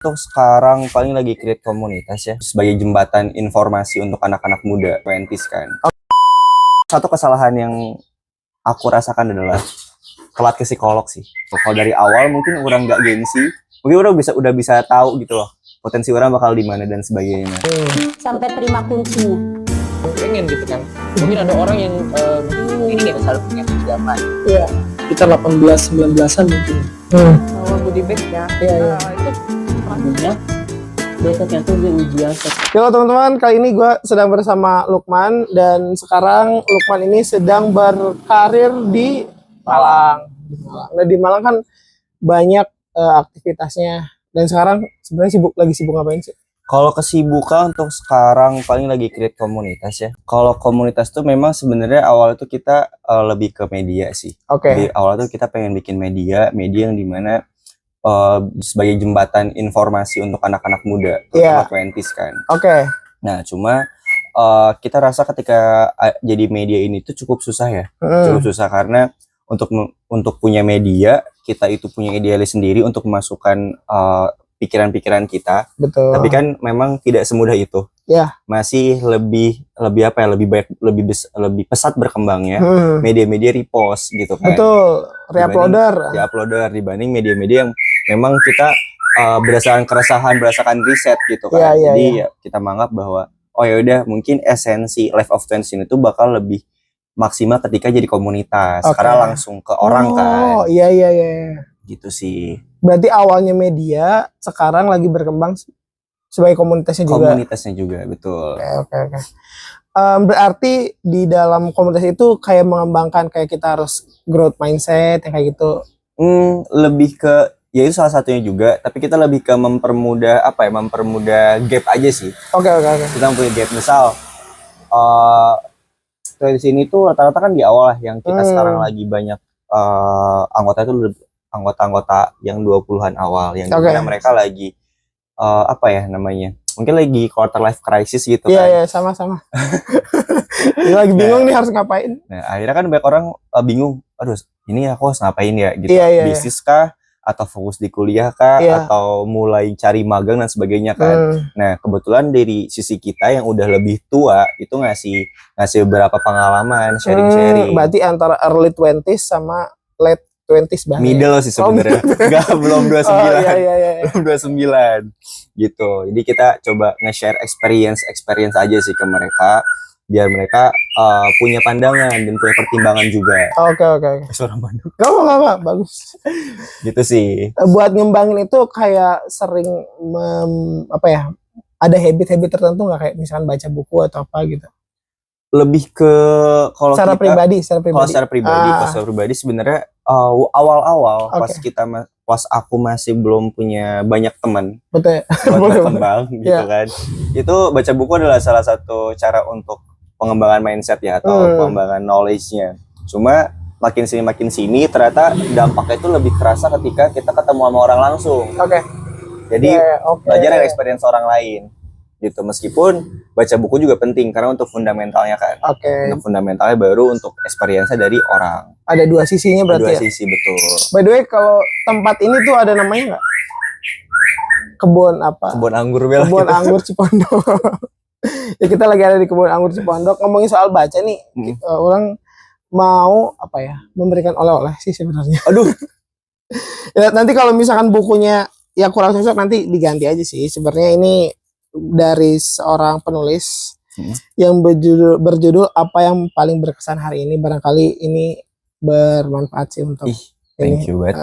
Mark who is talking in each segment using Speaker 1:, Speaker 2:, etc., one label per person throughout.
Speaker 1: Untuk sekarang paling lagi create komunitas ya sebagai jembatan informasi untuk anak-anak muda 20s kan. Satu kesalahan yang aku rasakan adalah telat ke psikolog sih. Kalau dari awal mungkin orang nggak gengsi, mungkin orang udah bisa tahu gitu loh potensi orang bakal di mana dan sebagainya.
Speaker 2: Sampai terima kuncinya.
Speaker 3: Pengen gitu kan. Mungkin ada orang yang ini nggak selalu punya pinjaman.
Speaker 4: Iya. Kita 18-19an mungkin.
Speaker 3: Oh, goodie bag ya.
Speaker 4: Iya.
Speaker 3: Itu maksudnya besoknya tuh dia ujian.
Speaker 4: Halo teman-teman, kali ini gue sedang bersama Lukman dan sekarang Lukman ini sedang berkarir di Malang. Nah di Malang kan banyak aktivitasnya dan sekarang sebenarnya lagi sibuk ngapain sih?
Speaker 1: Kalau kesibukan untuk sekarang paling lagi create komunitas ya. Kalau komunitas tuh memang sebenarnya awal itu kita lebih ke media sih.
Speaker 4: Oke.
Speaker 1: Di awal tuh kita pengen bikin media yang dimana sebagai jembatan informasi untuk anak-anak muda, terutama 20s kan.
Speaker 4: Oke.
Speaker 1: Nah, cuma kita rasa ketika jadi media ini tuh cukup susah ya. Cukup susah karena untuk punya media, kita itu punya idealis sendiri untuk memasukkan pikiran-pikiran kita.
Speaker 4: Betul.
Speaker 1: Tapi kan memang tidak semudah itu.
Speaker 4: Ya.
Speaker 1: Masih lebih apa ya, lebih pesat berkembangnya media-media repost gitu kan.
Speaker 4: Betul. Reuploader
Speaker 1: dibanding media-media yang memang kita berdasarkan riset gitu kan. Jadi ya, kita menganggap bahwa oh ya udah mungkin esensi Life of Twins ini tuh bakal lebih maksimal ketika jadi komunitas karena langsung ke orang kan.
Speaker 4: Oh iya.
Speaker 1: Gitu sih.
Speaker 4: Berarti awalnya media, sekarang lagi berkembang sebagai komunitasnya juga.
Speaker 1: Komunitasnya juga, betul.
Speaker 4: Oke. Berarti di dalam komunitas itu kayak mengembangkan kayak kita harus growth mindset yang kayak gitu.
Speaker 1: Lebih ke ya itu salah satunya juga, tapi kita lebih ke mempermudah gap aja sih. Oke. Kita punya gap, misal di sini tuh rata-rata kan di awal yang kita sekarang lagi banyak anggota yang 20-an awal yang dimana mereka lagi mungkin lagi quarter life crisis gitu kan.
Speaker 4: Iya, sama-sama. Lagi bingung nih harus ngapain.
Speaker 1: Nah, akhirnya kan banyak orang bingung, aduh ini aku harus ngapain ya gitu. Bisnis kah? Atau fokus di kuliah kah? Atau mulai cari magang dan sebagainya kan. Nah, kebetulan dari sisi kita yang udah lebih tua itu ngasih beberapa pengalaman, sharing.
Speaker 4: Berarti antara early 20s sama late 20s bahkan.
Speaker 1: Middle sih sebenarnya. Belum 29.
Speaker 4: Iya.
Speaker 1: Belum 29 gitu. Jadi kita coba nge-share experience aja sih ke mereka biar mereka punya pandangan dan punya pertimbangan juga.
Speaker 4: Oke.
Speaker 1: Suara Bandung.
Speaker 4: Gak bagus.
Speaker 1: Gitu sih.
Speaker 4: Buat ngembangin itu kayak sering ada habit-habit tertentu nggak, kayak misalkan baca buku atau apa gitu?
Speaker 1: Lebih ke kalau
Speaker 4: secara pribadi.
Speaker 1: Kalau secara pribadi sebenarnya awal-awal pas aku masih belum punya banyak teman buat berkembang gitu kan. Itu baca buku adalah salah satu cara untuk pengembangan mindset ya atau pengembangan knowledge-nya. Cuma makin sini ternyata dampaknya itu lebih terasa ketika kita ketemu sama orang langsung. Jadi belajar dari experience orang lain gitu, meskipun baca buku juga penting karena untuk fundamentalnya kan. Untuk fundamentalnya baru untuk experience dari orang. Ada
Speaker 4: dua sisinya berarti.
Speaker 1: Dua sisi, betul.
Speaker 4: By the way, kalau tempat ini tuh ada namanya nggak? Kebun apa?
Speaker 1: Kebun anggur
Speaker 4: Anggur Cipondok. Ya, kita lagi ada di kebun anggur Cipondok. Ngomongin soal baca nih, orang mau memberikan oleh-oleh sih sebenarnya.
Speaker 1: Aduh.
Speaker 4: Ya, nanti kalau misalkan bukunya ya kurang cocok nanti diganti aja sih. Sebenarnya ini dari seorang penulis yang berjudul apa yang paling berkesan hari ini. Barangkali ini bermanfaat sih untuk
Speaker 1: thank you banget.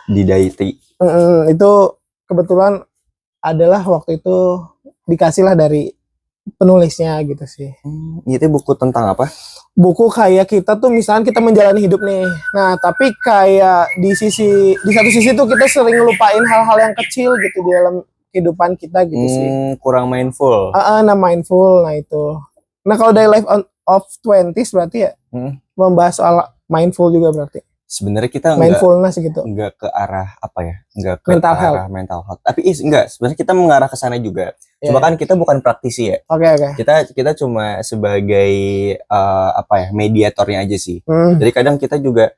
Speaker 1: Didaiti.
Speaker 4: Itu kebetulan adalah waktu itu dikasih lah dari penulisnya gitu sih.
Speaker 1: Itu buku tentang apa?
Speaker 4: Buku kayak kita tuh misalnya kita menjalani hidup nih. Nah, tapi kayak di satu sisi tuh kita sering ngelupain hal-hal yang kecil gitu di dalam kehidupan kita gitu sih.
Speaker 1: Kurang mindful.
Speaker 4: Mindful. Nah itu. Nah kalau dari Life of 20s berarti ya membahas soal mindful juga berarti.
Speaker 1: Sebenarnya kita
Speaker 4: mindfulness gitu.
Speaker 1: Enggak ke arah enggak ke
Speaker 4: mental
Speaker 1: mental health. Tapi enggak, sebenarnya kita mengarah ke sana juga. Cuma kan kita bukan praktisi ya.
Speaker 4: Oke.
Speaker 1: Kita cuma sebagai mediatornya aja sih. Jadi kadang kita juga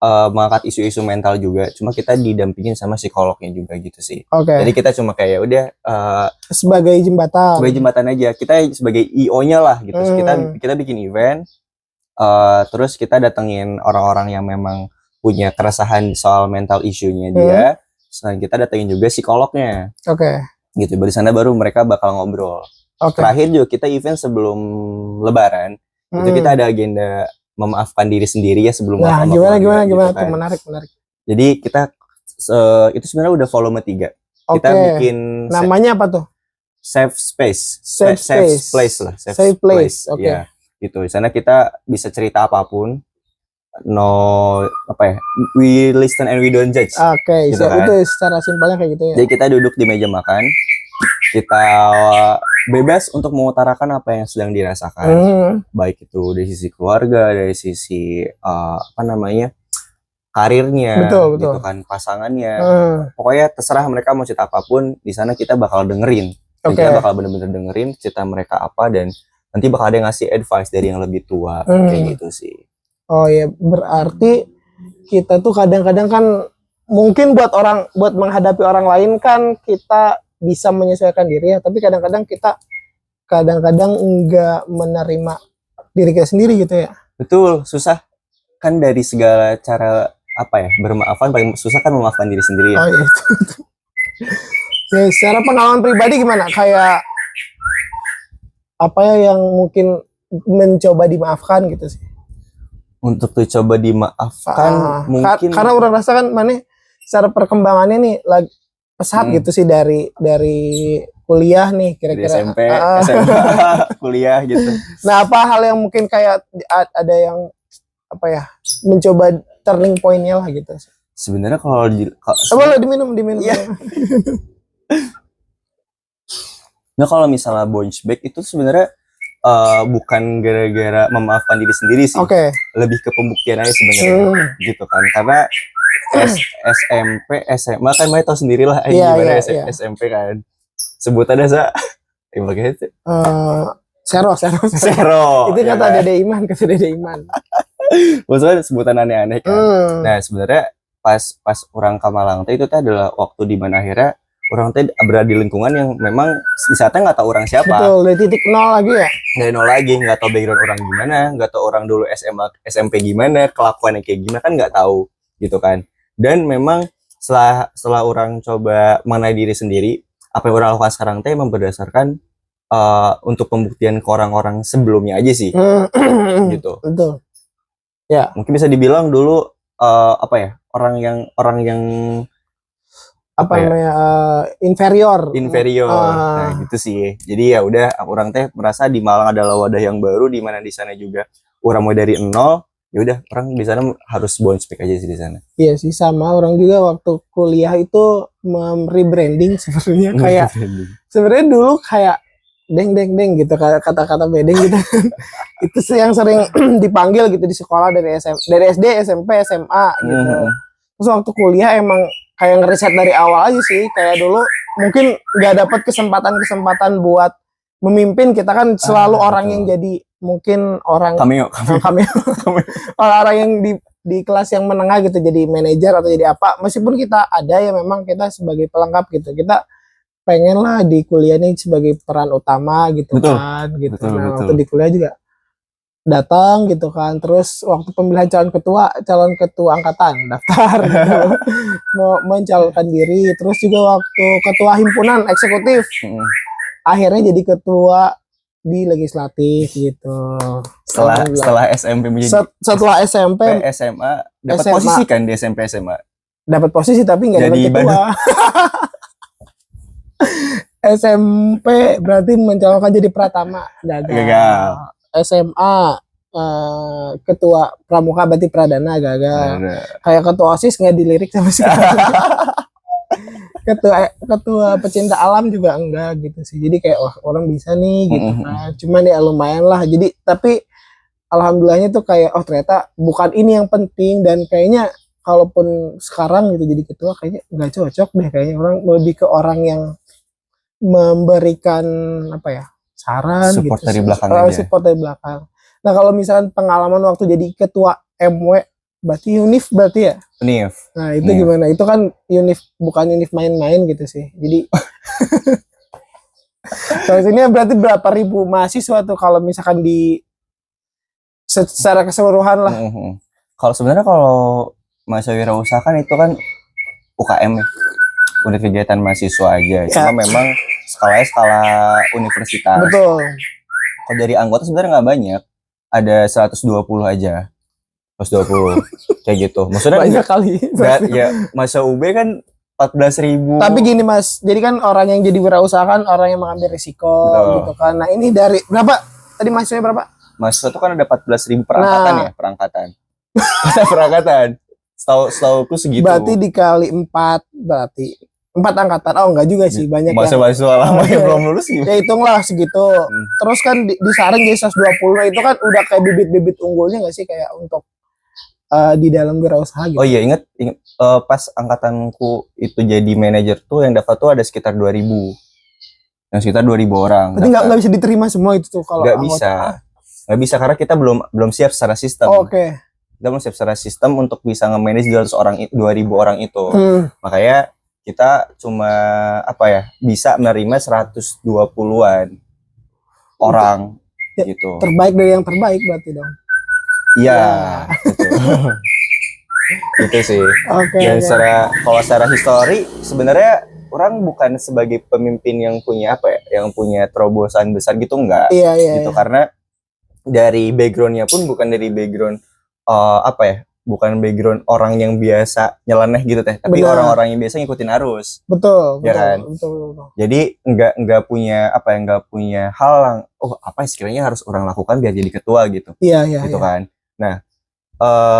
Speaker 1: mengangkat isu-isu mental juga, cuma kita didampingin sama psikolognya juga gitu sih.
Speaker 4: Oke.
Speaker 1: Jadi kita cuma kayak udah
Speaker 4: sebagai jembatan.
Speaker 1: Sebagai jembatan aja. Kita sebagai IO-nya lah gitu. Kita bikin event, terus kita datengin orang-orang yang memang punya keresahan soal mental issue-nya dia. Selain kita datengin juga psikolognya.
Speaker 4: Oke.
Speaker 1: Gitu. Dari sana baru mereka bakal ngobrol. Terakhir juga kita event sebelum Lebaran, itu kita ada agenda memaafkan diri sendiri ya sebelum
Speaker 4: gimana
Speaker 1: gitu kan.
Speaker 4: menarik.
Speaker 1: Jadi kita itu sebenarnya udah volume 3. Kita bikin
Speaker 4: namanya apa tuh?
Speaker 1: Safe space.
Speaker 4: Safe
Speaker 1: place lah.
Speaker 4: Safe place. Oke.
Speaker 1: Ya, gitu. Di sana kita bisa cerita apapun. We listen and we don't judge.
Speaker 4: Oke,
Speaker 1: gitu
Speaker 4: itu secara simpelnya kayak gitu ya.
Speaker 1: Jadi kita duduk di meja makan. Kita bebas untuk mengutarakan apa yang sedang dirasakan, baik itu dari sisi keluarga, dari sisi karirnya,
Speaker 4: betul.
Speaker 1: gitu kan, pasangannya, pokoknya terserah mereka mau cerita apapun, di sana kita bakal dengerin, kita bakal bener-bener dengerin cerita mereka apa, dan nanti bakal ada yang ngasih advice dari yang lebih tua, kayak gitu sih.
Speaker 4: Oh ya, berarti kita tuh kadang-kadang kan mungkin buat menghadapi orang lain kan kita bisa menyesuaikan diri ya, tapi kadang-kadang kita enggak menerima diri kita sendiri gitu ya.
Speaker 1: Betul, susah kan dari segala cara bermaafan, paling susah kan memaafkan diri sendiri ya.
Speaker 4: Oh iya itu. Ya, secara pengalaman pribadi gimana? Kayak apa ya yang mungkin mencoba dimaafkan gitu sih?
Speaker 1: Untuk dicoba dimaafkan mungkin
Speaker 4: karena orang rasa kan mana secara perkembangannya nih lagi pesat gitu sih dari kuliah nih kira-kira
Speaker 1: SMP, SMA, kuliah gitu.
Speaker 4: Nah, apa hal yang mungkin kayak ada yang mencoba turning point-nya lah gitu.
Speaker 1: Sebenarnya kalau
Speaker 4: boleh diminum.
Speaker 1: Iya. Nah, kalau misalnya bounce back itu sebenarnya bukan gara-gara memaafkan diri sendiri sih. Lebih ke pembuktian aja sebenarnya. Gitu kan. Karena SMP, SMA kan Mai tahu sendirilah gimana SMP kan. Sebutannya
Speaker 4: Sero. Itu
Speaker 1: ya
Speaker 4: kata Dede Iman.
Speaker 1: Maksudnya sebutan aneh-aneh kan. Nah, sebenarnya pas orang ke Malang itu adalah waktu di mana akhirnya orang berada di lingkungan yang memang di saatnya nggak tahu orang siapa.
Speaker 4: Betul, dari titik nol lagi ya.
Speaker 1: Dari nol lagi, nggak tahu background orang gimana, nggak tahu orang dulu SMA, SMP gimana, kelakuannya kayak gimana kan nggak tahu gitu kan. Dan memang setelah orang coba mengenai diri sendiri, apa yang orang lakukan sekarang memang berdasarkan untuk pembuktian ke orang-orang sebelumnya aja sih. Gitu.
Speaker 4: Betul. Ya.
Speaker 1: Mungkin bisa dibilang dulu orang yang
Speaker 4: inferior.
Speaker 1: Nah gitu sih. Jadi ya udah orang merasa di Malang adalah wadah yang baru, di mana di sana juga orang mau dari nol. Ya udah orang di sana harus bounce back aja sih di sana.
Speaker 4: Iya sih, sama orang juga waktu kuliah itu rebranding sebenarnya kayak sebenarnya dulu kayak deng gitu kata-kata bedeng gitu. Itu sih yang sering dipanggil gitu di sekolah dari SD, SMP, SMA gitu. Terus waktu kuliah emang kayak ngeriset dari awal aja sih, kayak dulu mungkin nggak dapat kesempatan buat memimpin, kita kan selalu orang yang jadi mungkin orang
Speaker 1: cameo.
Speaker 4: orang yang di kelas yang menengah gitu, jadi manajer atau jadi apa, meskipun kita ada ya memang kita sebagai pelengkap gitu, kita pengen lah di kuliah ini sebagai peran utama gitu. Betul. Kan gitu. Betul. Waktu di kuliah juga datang gitu kan, terus waktu pemilihan calon ketua angkatan daftar gitu. Mau mencalonkan diri, terus juga waktu ketua himpunan eksekutif akhirnya jadi ketua di legislatif gitu.
Speaker 1: Setelah SMP menjadi
Speaker 4: setelah SMP
Speaker 1: SMA dapat posisi kan di SMP SMA.
Speaker 4: Dapat posisi tapi nggak jadi ketua. SMP berarti mencalonkan jadi Pratama, gagal. SMA ketua pramuka berarti Pradana, gagal. Kayak ketua OSIS nggak dilirik sama sekali. ketua pecinta alam juga enggak gitu sih. Jadi kayak orang bisa nih gitu kan. Cuman ya lumayan lah. Jadi tapi alhamdulillahnya tuh kayak ternyata bukan ini yang penting, dan kayaknya kalaupun sekarang gitu jadi ketua kayaknya nggak cocok deh, kayaknya orang lebih ke orang yang memberikan saran
Speaker 1: support
Speaker 4: gitu,
Speaker 1: dari belakang
Speaker 4: support dari belakang. Nah kalau misalkan pengalaman waktu jadi ketua MW Berarti Unif berarti ya?
Speaker 1: Unif.
Speaker 4: Nah, itu gimana? Itu kan Unif, bukan Unif main-main gitu sih. Jadi kalau ini berarti berapa ribu mahasiswa tuh kalau misalkan di secara keseluruhan lah.
Speaker 1: Kalau sebenarnya kalau mahasiswa wirausaha kan itu kan UKM ya, unit kegiatan mahasiswa aja. Cuma memang skalanya skala universitas.
Speaker 4: Betul.
Speaker 1: Kalau dari anggota sebenarnya nggak banyak, ada 120 aja, 120 kayak gitu. Maksudnya
Speaker 4: banyak kali.
Speaker 1: Ya mahasiswa UB kan 14.000.
Speaker 4: Tapi gini Mas, jadi kan orang yang jadi wirausaha kan orang yang mengambil risiko gitu kan. Nah ini dari berapa? Tadi mahasiswanya berapa?
Speaker 1: Mahasiswa itu kan ada 14.000 perangkatan ya, perangkatan. Perangkatan. Setauku segitu.
Speaker 4: Berarti dikali 4 berarti 4 angkatan. Oh enggak juga sih, banyak
Speaker 1: mahasiswa lama yang belum lulus gitu.
Speaker 4: Ya hitunglah segitu. Terus kan disaring jadi 120. Itu kan udah kayak bibit-bibit unggulnya enggak sih kayak untuk di dalam wirausaha gitu.
Speaker 1: Oh iya, ingat pas angkatanku itu jadi manajer tuh yang daftar tuh ada sekitar 2.000. Yang sekitar 2.000 orang.
Speaker 4: Berarti nggak bisa diterima semua itu tuh kalau
Speaker 1: nggak bisa. Nggak bisa karena kita belum siap secara sistem.
Speaker 4: Oke.
Speaker 1: Kita belum siap secara sistem untuk bisa nge-manage 200 orang 2.000 orang itu. Makanya kita cuma bisa menerima 120-an orang gitu.
Speaker 4: Terbaik dari yang terbaik berarti dong.
Speaker 1: Iya, betul. Itu sih. Dan kalau secara histori sebenarnya orang bukan sebagai pemimpin yang punya yang punya terobosan besar gitu, enggak. Gitu. Karena dari backgroundnya pun bukan dari background bukan background orang yang biasa nyeleneh gitu tapi orang-orang yang biasa ngikutin arus.
Speaker 4: Betul.
Speaker 1: Betul. Jadi enggak punya hal yang sekiranya harus orang lakukan biar jadi ketua gitu. Gitu kan. Nah,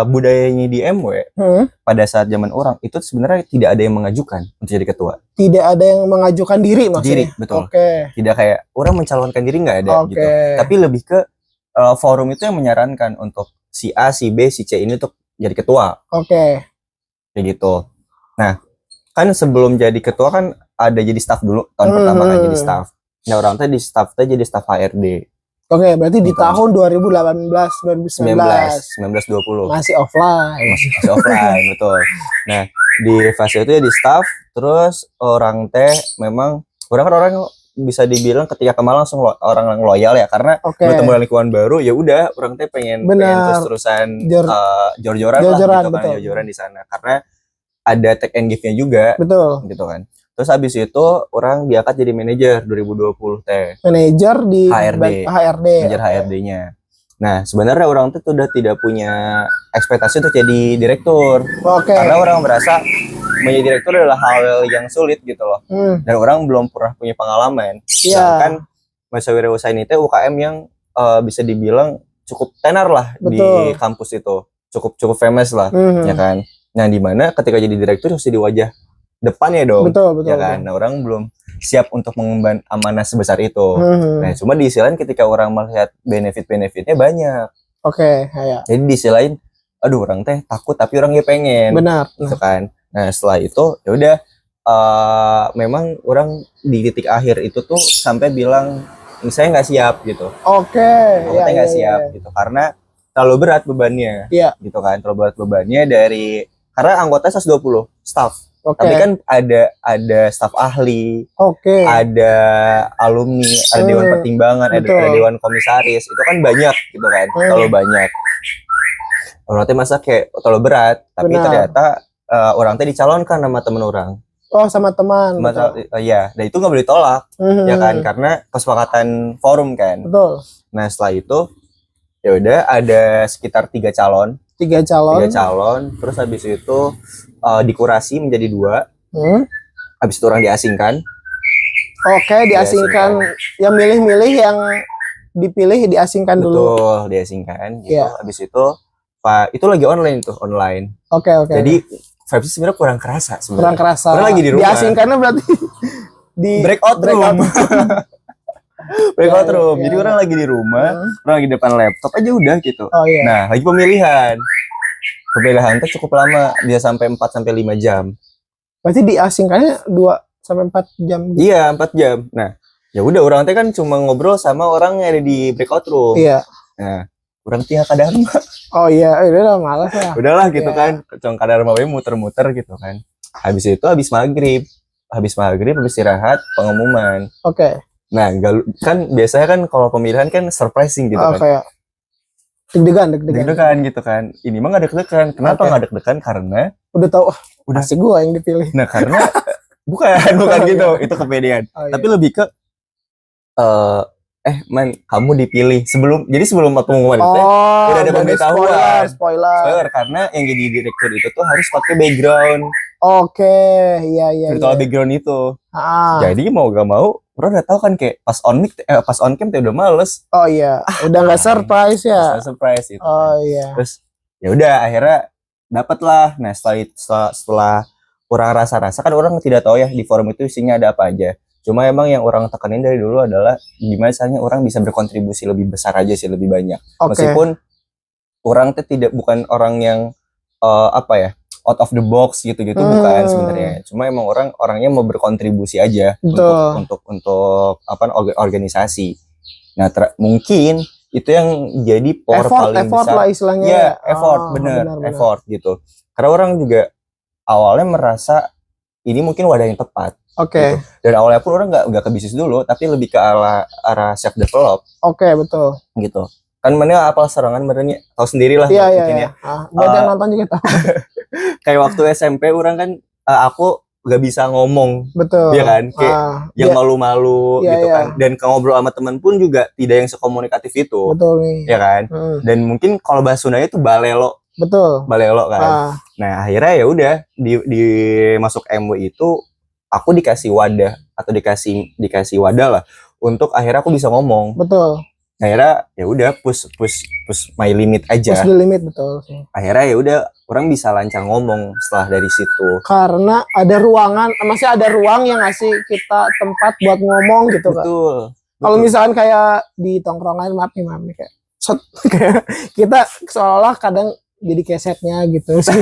Speaker 1: budayanya di MW pada saat zaman orang itu sebenarnya tidak ada yang mengajukan untuk jadi ketua. Tidak ada yang mengajukan diri maksudnya. Betul. Tidak kayak orang mencalonkan diri, nggak ada gitu. Tapi lebih ke forum itu yang menyarankan untuk si A, si B, si C ini untuk jadi ketua. Kayak gitu. Nah, kan sebelum jadi ketua kan ada jadi staff dulu tahun pertama kan jadi staff. Nah, orang teh di staff teh jadi staff HRD.
Speaker 4: Berarti di tahun 2018, 2019,
Speaker 1: 20.
Speaker 4: Masih offline,
Speaker 1: betul. Nah, di fase itu ya di staff, terus orang teh memang orang bisa dibilang ketika ke Malang langsung orang yang loyal ya, karena bertemu dengan lingkungan baru, ya udah orang teh pengen terus-terusan jor-joran gitu kan, jor-joran di sana, karena ada take and give-nya juga, gitu kan. Terus habis itu orang diangkat jadi manajer 2020 teh. Manajer di HRD. Manajer HRD-nya. Nah, sebenarnya orang tuh udah tidak punya ekspektasi untuk jadi direktur. Karena orang merasa menjadi direktur adalah hal yang sulit gitu loh. Dan orang belum pernah punya pengalaman. Sedangkan mahasiswa wirausaha ini teh UKM yang bisa dibilang cukup tenar lah di kampus itu. Cukup famous lah, ya kan. Nah, di mana ketika jadi direktur harus di wajah depannya dong, betul, ya kan. Nah, orang belum siap untuk mengemban amanah sebesar itu. Nah, cuma di sisi lain ketika orang melihat benefit-benefitnya banyak. Jadi di sisi lain, aduh orang teh takut tapi orang pengen. Gitu kan. Nah, setelah itu ya udah memang orang di titik akhir itu tuh sampai bilang saya nggak siap gitu. Nggak siap gitu karena terlalu berat bebannya. Gitu kan, terlalu berat bebannya karena anggota 120 staff. Tapi kan ada staf ahli, ada alumni, ada dewan pertimbangan, ada dewan komisaris, itu kan banyak gitu kan, terlalu banyak. Orang teh masa kayak terlalu berat, tapi ternyata orang teh dicalonkan sama temen orang.
Speaker 4: Sama teman.
Speaker 1: Iya, dan itu nggak boleh ditolak, ya kan, karena kesepakatan forum kan. Nah, setelah itu ya udah ada sekitar 3 calon. 3 calon, terus habis itu dikurasi menjadi 2. Habis itu orang diasingkan. Diasingkan.
Speaker 4: Yang milih-milih, yang dipilih diasingkan dulu.
Speaker 1: Betul, diasingkan gitu. Habis itu lagi online tuh, online. Jadi vibes sebenarnya kurang kerasa sebenarnya. Karena lagi di rumah. Diasingkannya berarti di breakout room. Breakout room. Jadi orang lagi di rumah, orang lagi depan laptop aja udah gitu. Nah, lagi pemilihan. Pemilihan itu cukup lama, bisa sampai 4-5 jam.
Speaker 4: Berarti diasingkannya 2-4 jam gitu?
Speaker 1: Iya, 4 jam. Nah, ya udah orang teh kan cuma ngobrol sama orang yang ada di breakout room.
Speaker 4: Iya.
Speaker 1: Nah, Urang tinggal ka Dharma.
Speaker 4: Oh iya, udah malas lah.
Speaker 1: Udahlah gitu
Speaker 4: Iya.
Speaker 1: kan, cong ka Dharma we muter-muter gitu kan. Habis itu habis maghrib habis istirahat pengumuman.
Speaker 4: Oke.
Speaker 1: Nah, kan biasanya kan kalau pemilihan kan surprising gitu kan.
Speaker 4: Kayak deg-degan.
Speaker 1: Deg-degan gitu kan. Ini mah gak deg-degan. Kenapa
Speaker 4: Oke.
Speaker 1: gak deg-degan? Karena
Speaker 4: Udah tahu,
Speaker 1: udah
Speaker 4: pasti gua yang dipilih.
Speaker 1: Nah, karena bukan
Speaker 4: Oh,
Speaker 1: gitu.
Speaker 4: iya.
Speaker 1: Itu kepedean.
Speaker 4: Oh, iya.
Speaker 1: Tapi lebih ke man, kamu dipilih sebelum pengumuman itu udah ada pemberitahuan. Spoiler karena yang jadi direktur itu tuh harus pakai background.
Speaker 4: Oke, iya.
Speaker 1: Virtual background itu.
Speaker 4: Ah.
Speaker 1: Jadi mau gak mau, orang udah tahu kan kayak pas on cam tuh udah males.
Speaker 4: Oh iya, udah nggak surprise ya.
Speaker 1: Surprise itu.
Speaker 4: Oh iya.
Speaker 1: Terus ya udah akhirnya dapet lah. Nah, setelah orang rasa-rasa kan orang tidak tahu ya di forum itu isinya ada apa aja. Cuma emang yang orang tekanin dari dulu adalah gimana caranya orang bisa berkontribusi lebih besar aja sih, lebih banyak. Meskipun orang tuh bukan orang yang out of the box gitu-gitu, bukan sebenarnya. Cuma emang orangnya mau berkontribusi aja untuk organisasi. Nah, mungkin itu yang jadi power paling besar.
Speaker 4: Effort lah istilahnya.
Speaker 1: Ya, effort, bener. Effort gitu. Karena orang juga awalnya merasa ini mungkin wadah yang tepat. Gitu. Dan awalnya pun orang nggak ke bisnis dulu, tapi lebih ke arah self develop.
Speaker 4: Betul.
Speaker 1: Gitu. Kan mana apa serangan benernya tahu sendiri lah.
Speaker 4: Iya. Buat yang nonton juga tahu.
Speaker 1: Kayak waktu SMP orang kan aku nggak bisa ngomong.
Speaker 4: Betul.
Speaker 1: Iya kan? Kayak yang malu-malu gitu kan. Dan ngobrol sama teman pun juga tidak yang sekomunikatif itu.
Speaker 4: Betul nih.
Speaker 1: Iya kan? Dan mungkin kalau bahasa Sundanya itu balelo.
Speaker 4: Betul.
Speaker 1: Balelo kan. Nah, akhirnya ya udah di masuk MW itu aku dikasih wadah atau dikasih wadah lah untuk akhirnya aku bisa ngomong.
Speaker 4: Betul.
Speaker 1: Akhirnya ya udah push my limit aja.
Speaker 4: Push the limit, betul sih.
Speaker 1: Akhirnya ya udah orang bisa lancar ngomong setelah dari situ.
Speaker 4: Karena ada ruangan, masih ada ruang yang ngasih kita tempat buat ngomong gitu kan.
Speaker 1: Betul.
Speaker 4: Kalau misalkan kayak di tongkrongan, maaf nih kayak kayak kita seolah-olah kadang jadi kesetnya gitu sih.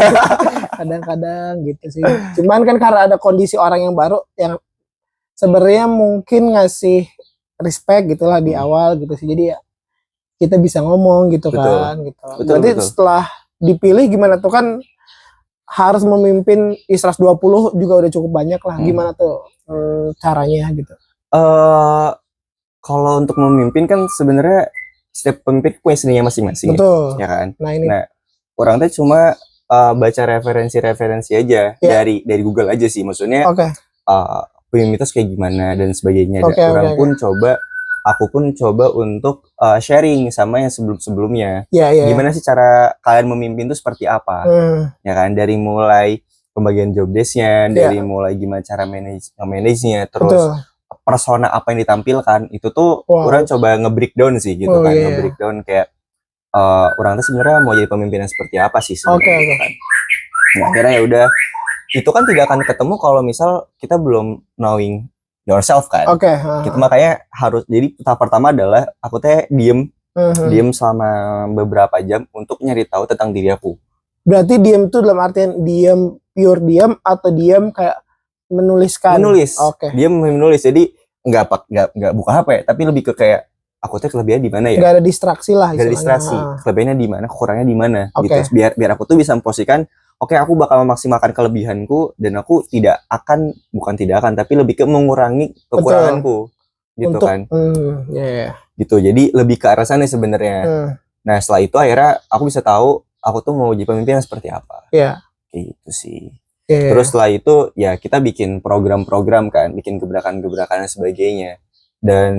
Speaker 4: Kadang-kadang gitu sih. Cuman kan karena ada kondisi orang yang baru yang sebenarnya mungkin ngasih respect gitulah di awal gitu sih. Jadi ya kita bisa ngomong gitu.
Speaker 1: Betul.
Speaker 4: Kan gitu. Berarti setelah dipilih gimana tuh kan harus memimpin ISRAS 20 juga udah cukup banyak lah. Gimana tuh caranya gitu?
Speaker 1: Kalau untuk memimpin kan sebenarnya setiap pemimpin punya seninya masing-masing.
Speaker 4: Betul.
Speaker 1: Ya kan?
Speaker 4: Nah ini.
Speaker 1: Orang tuh cuma baca referensi aja dari Google aja sih, maksudnya pemimpin itu kayak gimana dan sebagainya. Aku pun coba untuk sharing sama yang sebelumnya. Gimana sih cara kalian memimpin itu seperti apa? Ya kan, dari mulai pembagian job desk-nya, dari mulai gimana cara manage-nya, terus persona apa yang ditampilkan itu tuh orang coba nge-breakdown sih gitu kan, nge-breakdown kayak orang tuh sebenarnya mau jadi pemimpin yang seperti apa sih sebenarnya. Kan. Nah, akhirnya ya udah itu kan tidak akan ketemu kalau misal kita belum knowing yourself kan. Kita makanya harus, jadi tahap pertama adalah aku teh diem selama beberapa jam untuk nyari tahu tentang diri aku.
Speaker 4: Berarti diem tuh dalam artian diem pure diem atau diem kayak menuliskan?
Speaker 1: Diem menulis, jadi nggak buka HP, tapi lebih ke kayak aku tuh kelebihannya di mana ya?
Speaker 4: Gak ada distraksi lah.
Speaker 1: Gak ada distraksi. Kelebihannya di mana, kurangnya di mana, gitu. Biar aku tuh bisa memposisikan, aku bakal memaksimalkan kelebihanku dan aku tapi lebih ke mengurangi kekuranganku, gitu kan? Gitu. Jadi lebih ke arah sana sebenarnya. Nah, setelah itu akhirnya aku bisa tahu aku tuh mau jadi pemimpin yang seperti apa. Kayak gitu sih. Terus setelah itu ya kita bikin program-program kan, bikin gebrakan-gebrakan dan sebagainya. Dan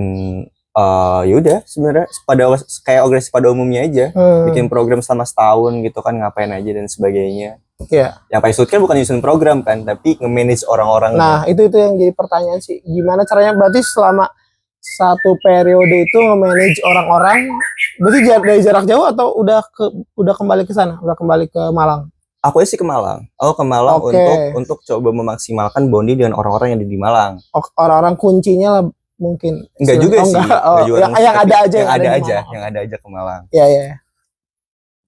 Speaker 1: yaudah sebenarnya kayak organisasi pada umumnya aja, bikin program selama setahun gitu kan, ngapain aja dan sebagainya. Yang paling sulit kan bukan nyusun program kan, tapi nge-manage orang-orang.
Speaker 4: Nah itu yang jadi pertanyaan sih, gimana caranya berarti selama satu periode itu nge-manage orang-orang, berarti dari jarak jauh atau udah kembali ke sana, udah kembali ke Malang?
Speaker 1: Aku sih ke Malang. Aku ke Malang untuk coba memaksimalkan bonding dengan orang-orang yang ada di Malang.
Speaker 4: Orang-orang kuncinya lah mungkin.
Speaker 1: Enggak juga sih.
Speaker 4: Yang
Speaker 1: ada aja ke Malang.
Speaker 4: Iya.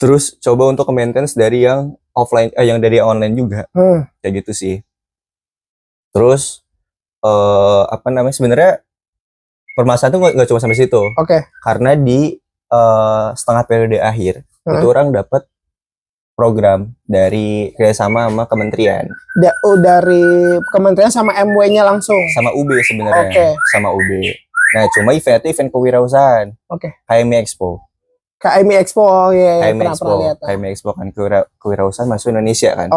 Speaker 1: Terus coba untuk maintenance dari yang offline, yang dari online juga. Kayak gitu sih. Terus sebenarnya permasalahan tuh nggak cuma sampai situ. Karena di setengah periode akhir itu orang dapat program dari kerjasama sama kementerian.
Speaker 4: Dari kementerian sama MW-nya langsung?
Speaker 1: Sama UB sebenarnya. Sama UB. Nah, cuma event itu event kewirausahaan. KMI Expo.
Speaker 4: KMI Expo, oh iya.
Speaker 1: KMI Expo. KMI Expo kan kewirausahaan masuk Indonesia kan.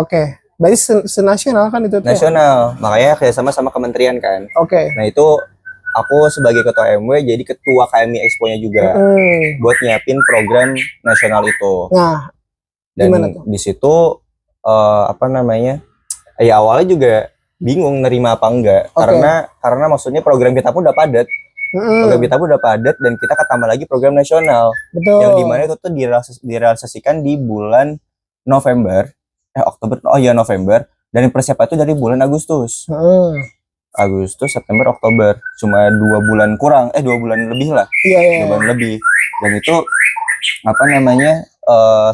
Speaker 4: Berarti senasional kan itu?
Speaker 1: Nasional. Makanya kerjasama sama kementerian kan. Nah, itu aku sebagai ketua MW jadi ketua KMI Expo-nya juga. Buat nyiapin program nasional itu.
Speaker 4: Nah,
Speaker 1: dan di situ ya awalnya juga bingung nerima apa enggak karena maksudnya program kita pun udah padat. Dan kita ketambah lagi program nasional.
Speaker 4: Betul.
Speaker 1: Yang dimana itu tuh direalisasikan di bulan November, November, dan persiapan itu dari bulan Agustus. Agustus, September, Oktober, cuma 2 bulan kurang, 2 bulan lebih lah. 2 bulan lebih. Dan itu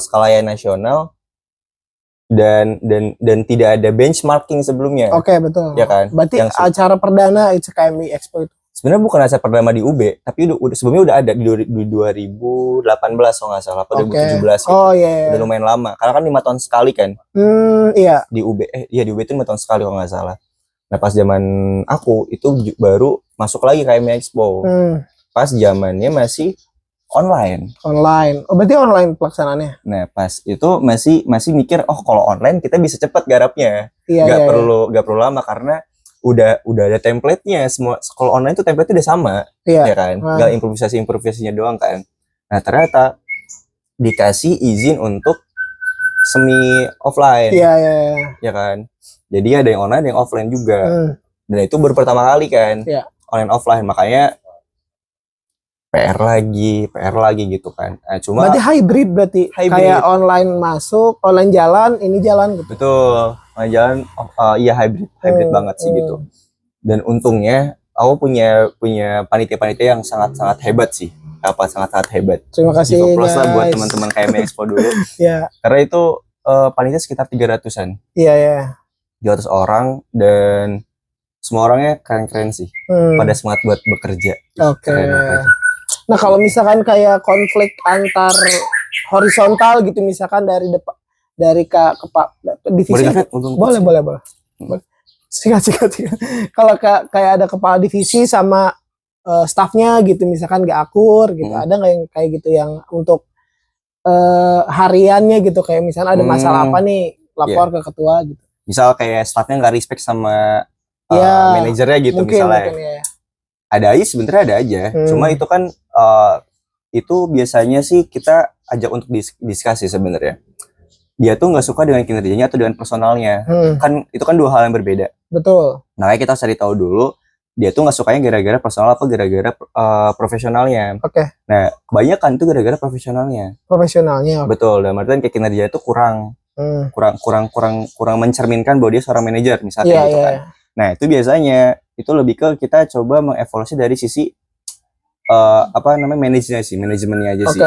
Speaker 1: skalanya nasional dan tidak ada benchmarking sebelumnya.
Speaker 4: Betul.
Speaker 1: Ya kan?
Speaker 4: Berarti acara perdana itu KMI Expo itu.
Speaker 1: Sebenarnya bukan acara perdana di UB, tapi sebelumnya udah ada di 2018 kalau nggak salah, atau 2017 gitu. Udah lumayan lama, karena kan 5 tahun sekali kan. Di UB, di UB itu 5 tahun sekali kalau nggak salah. Nah pas zaman aku itu baru masuk lagi KMI Expo. Pas zamannya masih online. Berarti online pelaksanaannya. Nah pas itu masih mikir, kalau online kita bisa cepat garapnya, nggak perlu lama karena udah ada template-nya semua. Kalau online tuh template-nya udah sama, ya kan? Nggak improvisasinya doang kan. Nah ternyata dikasih izin untuk semi offline, ya kan? Jadi ada yang online, yang offline juga. Dan itu baru pertama kali kan, online offline. Makanya PR lagi gitu kan. Nah, cuma
Speaker 4: berarti hybrid kayak online masuk, online jalan, ini jalan gitu.
Speaker 1: Betul, online jalan, hybrid banget sih gitu. Dan untungnya aku punya panitia-panitia yang sangat hebat sih. Sangat hebat.
Speaker 4: Terima kasih guys.
Speaker 1: Lah buat teman-teman KMI Expo dulu. Karena itu panitia sekitar 300-an. 200 orang dan semua orangnya keren-keren sih. Pada semangat buat bekerja.
Speaker 4: Nah kalau misalkan kayak konflik antar horizontal gitu, misalkan dari divisi, boleh. Singkat. Kalau kayak ada kepala divisi sama staffnya gitu, misalkan gak akur gitu, ada nggak yang kayak gitu yang untuk hariannya gitu, kayak misalnya ada masalah apa nih, lapor ke ketua gitu.
Speaker 1: Misal kayak staffnya nggak respect sama manajernya gitu, misalnya. Ada aja sebenarnya cuma itu kan itu biasanya sih kita ajak untuk diskusi sebenarnya. Dia tuh nggak suka dengan kinerjanya atau dengan personalnya. Kan itu kan 2 hal yang berbeda.
Speaker 4: Betul.
Speaker 1: Nah kita cari tahu dulu dia tuh nggak sukanya gara-gara personal apa gara-gara profesionalnya. Nah kebanyakan itu gara-gara profesionalnya. Betul. Dan artian kayak kinerja itu kurang mencerminkan bahwa dia seorang manajer misalnya gitu kan. Nah itu biasanya itu lebih ke kita coba mengevaluasi dari sisi manajemennya aja sih.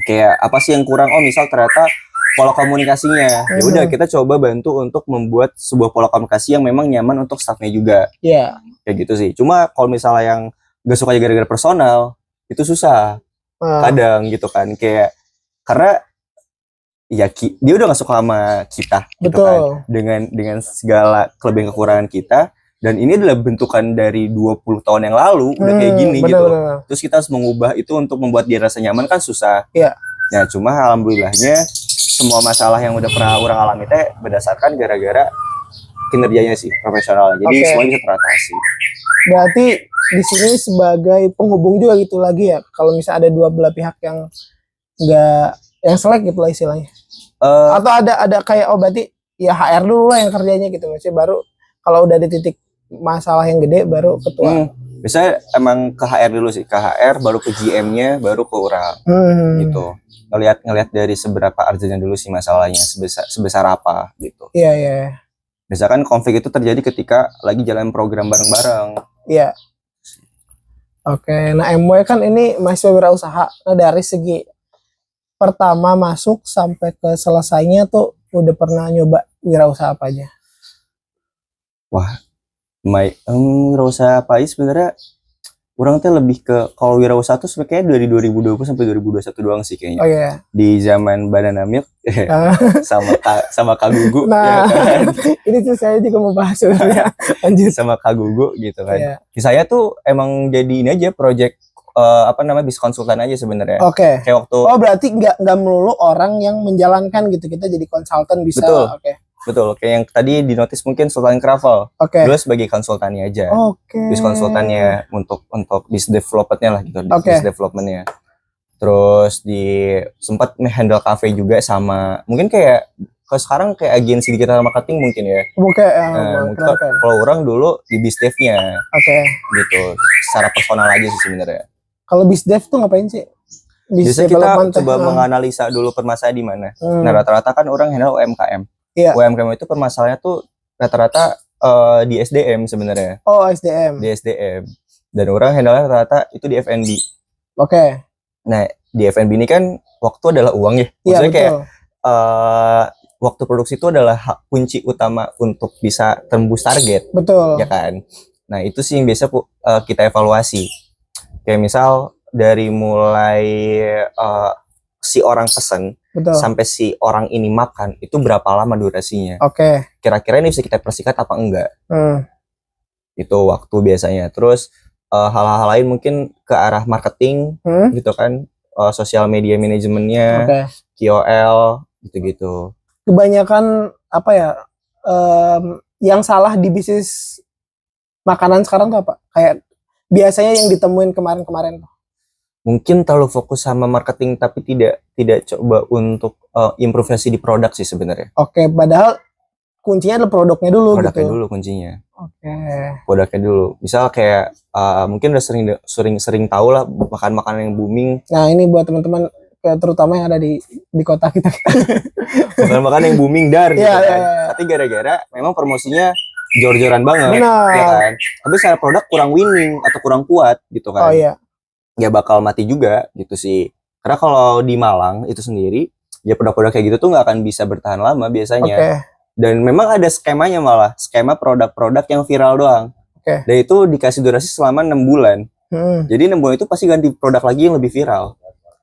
Speaker 1: Kayak apa sih yang kurang? Misal ternyata pola komunikasinya. Ya udah kita coba bantu untuk membuat sebuah pola komunikasi yang memang nyaman untuk staffnya juga. Kayak gitu sih. Cuma kalau misalnya yang gak suka gara-gara personal, itu susah. Kadang gitu kan. Kayak karena dia udah gak suka sama kita gitu kan. Dengan segala kelebihan kekurangan kita. Dan ini adalah bentukan dari 20 tahun yang lalu udah kayak gini gitu. Terus kita harus mengubah itu untuk membuat dia rasa nyaman kan susah. Nah cuma alhamdulillahnya semua masalah yang udah pernah orang alami berdasarkan gara-gara kinerjanya sih, profesional. Jadi semuanya bisa teratasi.
Speaker 4: Berarti di sini sebagai penghubung juga gitu lagi ya, kalau misalnya ada dua belah pihak yang selek gitu lah istilahnya. Atau ada kayak berarti ya HR dulu lah yang kerjanya gitu, maksudnya baru kalau udah ada titik masalah yang gede baru ketua.
Speaker 1: Biasanya emang ke HR dulu sih, ke HR baru ke GM-nya, baru ke orang gitu. Ngelihat dari seberapa urgentnya dulu sih masalahnya, sebesar apa gitu. Biasanya kan konflik itu terjadi ketika lagi jalan program bareng-bareng.
Speaker 4: Nah MW kan ini mahasiswa wirausaha. Nah dari segi pertama masuk sampai ke selesainya tuh udah pernah nyoba wirausaha apa aja?
Speaker 1: Wah, wirausaha apa aja sebenarnya Orang tuh lebih ke kalau wirausaha tuh kayaknya dari 2020 sampai 2021 doang sih kayaknya.
Speaker 4: Oh iya.
Speaker 1: Di zaman Banana Milk sama Kak Gugu
Speaker 4: Nah,
Speaker 1: ya kan?
Speaker 4: ini tuh saya juga mau bahas sebenarnya. Lanjut.
Speaker 1: Sama Kak Gugu gitu kan.
Speaker 4: Iya.
Speaker 1: Saya tuh emang jadi ini aja project bis konsultan aja sebenarnya.
Speaker 4: Oke.
Speaker 1: Kayak waktu
Speaker 4: Oh berarti nggak melulu orang yang menjalankan gitu, kita jadi konsultan bisa.
Speaker 1: Betul.
Speaker 4: Oke.
Speaker 1: Betul, kayak yang tadi di notice mungkin Sultan Travel.
Speaker 4: Oke.
Speaker 1: Dulu sebagai konsultannya aja.
Speaker 4: Oke.
Speaker 1: Bis konsultannya untuk bis developmentnya lah gitu.
Speaker 4: Oke.
Speaker 1: Bis developmentnya. Terus sempat handle cafe juga sama mungkin kayak kalau sekarang kayak agensi digital marketing mungkin ya.
Speaker 4: Oke.
Speaker 1: Mungkin kalau orang dulu di bis devnya.
Speaker 4: Oke.
Speaker 1: Gitu. Secara personal aja sih sebenarnya.
Speaker 4: Kalau bis dev tuh ngapain sih?
Speaker 1: Biasanya kita coba menganalisa dulu permasalahan di mana. Nah rata-rata kan orang handle UMKM.
Speaker 4: Iya.
Speaker 1: UMKM itu permasalahannya tuh rata-rata di SDM sebenarnya.
Speaker 4: Oh SDM.
Speaker 1: Di SDM. Dan orang handle rata-rata itu di F&B.
Speaker 4: Oke.
Speaker 1: Nah di F&B ini kan waktu adalah uang ya.
Speaker 4: Iya
Speaker 1: Maksudnya
Speaker 4: betul.
Speaker 1: kayak waktu produksi itu adalah kunci utama untuk bisa tembus target.
Speaker 4: Betul.
Speaker 1: Ya kan. Nah itu sih yang biasa kita evaluasi. Kayak misal dari mulai si orang pesen
Speaker 4: Betul.
Speaker 1: sampai si orang ini makan itu berapa lama durasinya?
Speaker 4: Oke.
Speaker 1: Kira-kira ini bisa kita persingkat apa enggak? Itu waktu biasanya. Terus hal-hal lain mungkin ke arah marketing gitu kan, sosial media manajemennya, KOL gitu-gitu.
Speaker 4: Kebanyakan apa ya? Yang salah di bisnis makanan sekarang tuh apa? Kayak biasanya yang ditemuin kemarin-kemarin tuh.
Speaker 1: Mungkin terlalu fokus sama marketing tapi tidak coba untuk improvisasi di produk sih sebenarnya.
Speaker 4: Oke, padahal kuncinya adalah produknya dulu.
Speaker 1: Produknya
Speaker 4: gitu.
Speaker 1: dulu kuncinya.
Speaker 4: Oke.
Speaker 1: Produknya dulu. Misal kayak mungkin udah sering tahu lah makan makanan yang booming.
Speaker 4: Nah, ini buat teman-teman terutama yang ada di kota kita.
Speaker 1: Makan-makan yang booming gitu kan. Tapi gara-gara memang promosinya jor-joran banget.
Speaker 4: Benar.
Speaker 1: Ya kan? Tapi secara produk kurang winning atau kurang kuat gitu kan.
Speaker 4: Oh iya.
Speaker 1: Ya bakal mati juga gitu sih. Karena kalau di Malang itu sendiri, ya produk-produk kayak gitu tuh nggak akan bisa bertahan lama biasanya.
Speaker 4: Oke.
Speaker 1: Dan memang ada skemanya malah, skema produk-produk yang viral doang.
Speaker 4: Oke.
Speaker 1: Dan itu dikasih durasi selama 6 bulan. Jadi 6 bulan itu pasti ganti produk lagi yang lebih viral.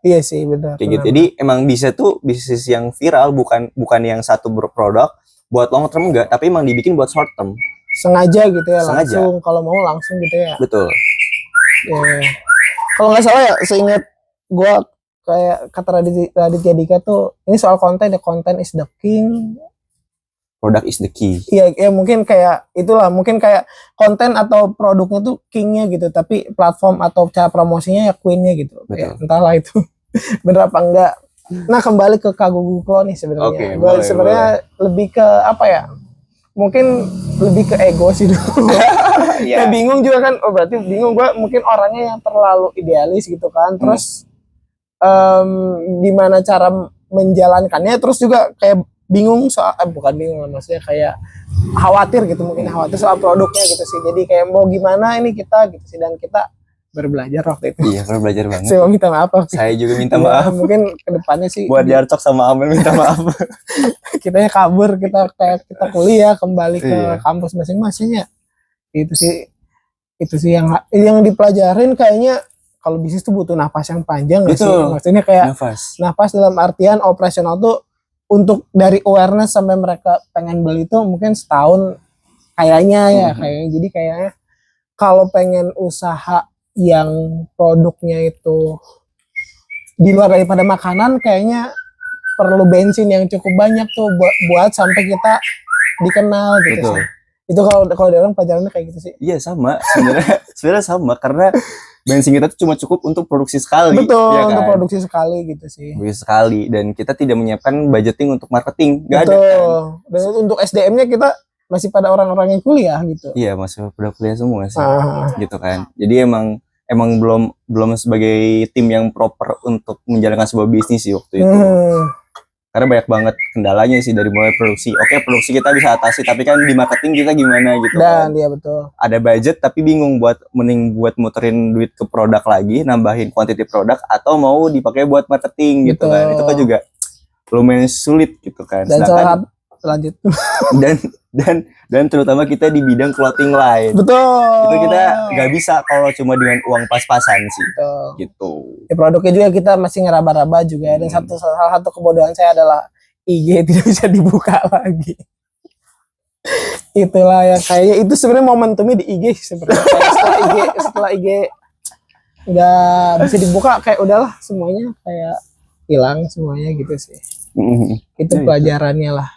Speaker 4: Iya sih, benar.
Speaker 1: Kayak gitu. Jadi emang bisa tuh bisnis yang viral bukan yang satu produk buat long term enggak, tapi emang dibikin buat short term.
Speaker 4: Sengaja gitu ya,
Speaker 1: Sengaja.
Speaker 4: langsung kalau mau langsung gitu ya.
Speaker 1: Betul.
Speaker 4: Ya. Kalau nggak salah ya, seingat gue kayak kata Raditya Dika tuh, ini soal konten ya, content is the king.
Speaker 1: Product is the key.
Speaker 4: Iya, ya mungkin kayak itulah, mungkin kayak konten atau produknya tuh kingnya gitu, tapi platform atau cara promosinya ya queennya gitu. Ya, entahlah itu bener apa enggak. Nah kembali ke Kak Gugu Klo nih sebenarnya. Gue sebenarnya lebih ke apa ya? Mungkin lebih ke ego sih dulu.
Speaker 1: Yeah.
Speaker 4: Kayak bingung juga kan. Oh berarti bingung gue mungkin orangnya yang terlalu idealis gitu kan. Terus gimana cara menjalankannya? Terus juga kayak bingung soal bukan bingung lah, maksudnya kayak khawatir gitu, mungkin khawatir soal produknya gitu sih. Jadi kayak mau gimana ini kita gitu sih, dan kita baru belajar waktu itu.
Speaker 1: Iya, baru belajar banget.
Speaker 4: Saya mau minta maaf.
Speaker 1: Saya juga minta maaf.
Speaker 4: Mungkin kedepannya sih
Speaker 1: buat Jarcok sama Amel minta maaf.
Speaker 4: Kitanya kabur, kita kuliah kembali ke kampus masing-masingnya. Itu sih yang dipelajarin kayaknya. Kalau bisnis tuh butuh nafas yang panjang nggak sih? Maksudnya kayak nafas dalam artian operasional tuh untuk dari awareness sampai mereka pengen beli tuh mungkin setahun kayaknya ya. Jadi kayaknya kalau pengen usaha yang produknya itu di luar daripada makanan, kayaknya perlu bensin yang cukup banyak tuh buat sampai kita dikenal gitu. Betul. Sih. Itu kalau dari orang pelajarannya kayak gitu sih.
Speaker 1: Iya sama, sebenarnya sama karena bensin kita tuh cuma cukup untuk produksi sekali.
Speaker 4: Betul, ya kan? Untuk produksi sekali gitu sih.
Speaker 1: Produksi sekali, dan kita tidak menyiapkan budgeting untuk marketing, nggak ada kan.
Speaker 4: Dan untuk SDM-nya kita masih pada orang-orang yang kuliah gitu.
Speaker 1: Iya, masih pada kuliah semua sih. Gitu kan. Jadi emang belum sebagai tim yang proper untuk menjalankan sebuah bisnis sih waktu itu. Karena banyak banget kendalanya sih, dari mulai produksi. Oke, produksi kita bisa atasi, tapi kan di marketing kita gimana gitu.
Speaker 4: Dan iya betul.
Speaker 1: Ada budget tapi bingung buat muterin duit ke produk lagi, nambahin quantity produk, atau mau dipakai buat marketing gitu kan. Itu kan juga lumayan sulit gitu kan.
Speaker 4: Dan lanjut.
Speaker 1: dan terutama kita di bidang clothing line.
Speaker 4: Betul.
Speaker 1: Itu kita nggak bisa kalau cuma dengan uang pas-pasan sih.
Speaker 4: Betul.
Speaker 1: Gitu.
Speaker 4: Ya, produknya juga kita masih ngeraba-raba juga. Dan salah satu kebodohan saya adalah IG tidak bisa dibuka lagi. Itulah yang kayaknya itu sebenarnya momentumnya di IG sebenarnya. Setelah IG nggak bisa dibuka, kayak udahlah semuanya kayak hilang semuanya gitu sih. Itu pelajarannya lah.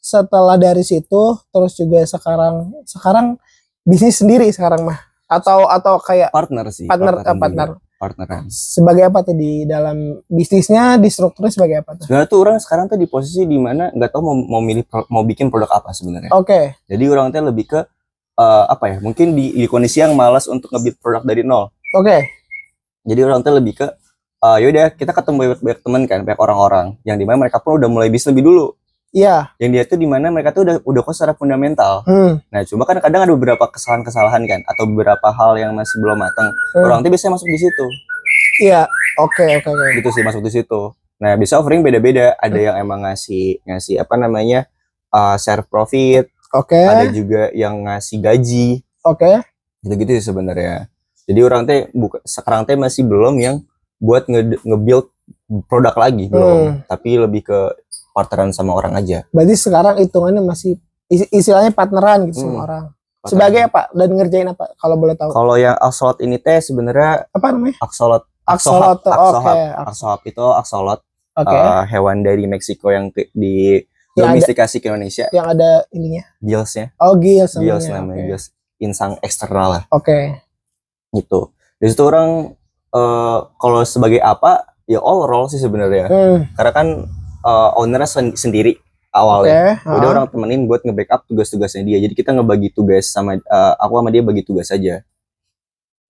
Speaker 4: Setelah dari situ terus juga sekarang bisnis sendiri sekarang mah atau kayak
Speaker 1: partner sih. Partneran.
Speaker 4: Sebagai apa tuh di dalam bisnisnya, di strukturnya sebagai apa tuh?
Speaker 1: Sebenarnya tuh orang sekarang tuh di posisi di mana nggak tahu mau bikin produk apa sebenarnya.
Speaker 4: Oke.
Speaker 1: Jadi orang tuh lebih ke apa ya? Mungkin di kondisi yang malas untuk nge-build produk dari nol.
Speaker 4: Oke.
Speaker 1: Jadi orang tuh lebih ke yaudah kita ketemu banyak teman kan, banyak orang-orang yang dimana mereka pun udah mulai bisnis lebih dulu.
Speaker 4: Iya.
Speaker 1: Yang dia tuh dimana mereka tuh udah kok secara fundamental. Nah cuma kan kadang ada beberapa kesalahan-kesalahan kan, atau beberapa hal yang masih belum matang. Orang tuh biasanya masuk di situ.
Speaker 4: Iya. Oke.
Speaker 1: Gitu sih, masuk di situ. Nah bisa offering beda-beda. Ada yang emang ngasih apa namanya share profit.
Speaker 4: Oke.
Speaker 1: Ada juga yang ngasih gaji.
Speaker 4: Oke.
Speaker 1: Gitu-gitu sih sebenarnya. Jadi orang teh sekarang teh masih belum yang buat nge-build produk lagi belum, tapi lebih ke partneran sama orang aja.
Speaker 4: Berarti sekarang hitungannya masih istilahnya partneran gitu sama orang. Partneran. Sebagai apa dan ngerjain apa kalau boleh tahu?
Speaker 1: Kalau yang axolot ini teh sebenarnya
Speaker 4: apa namanya?
Speaker 1: Axolot. Axolot itu axolot. Hewan dari Meksiko yang di domestikasi ke Indonesia.
Speaker 4: Yang ada ininya.
Speaker 1: Gillsnya.
Speaker 4: Oh, gills
Speaker 1: namanya. Gills insang eksternal lah.
Speaker 4: Oke.
Speaker 1: Gitu. Dari situ orang kalau sebagai apa ya all role sih sebenarnya. Karena kan ownernya sendiri awalnya. Udah orang temenin buat nge-backup tugas-tugasnya dia. Jadi kita ngebagi tugas sama aku sama dia bagi tugas aja.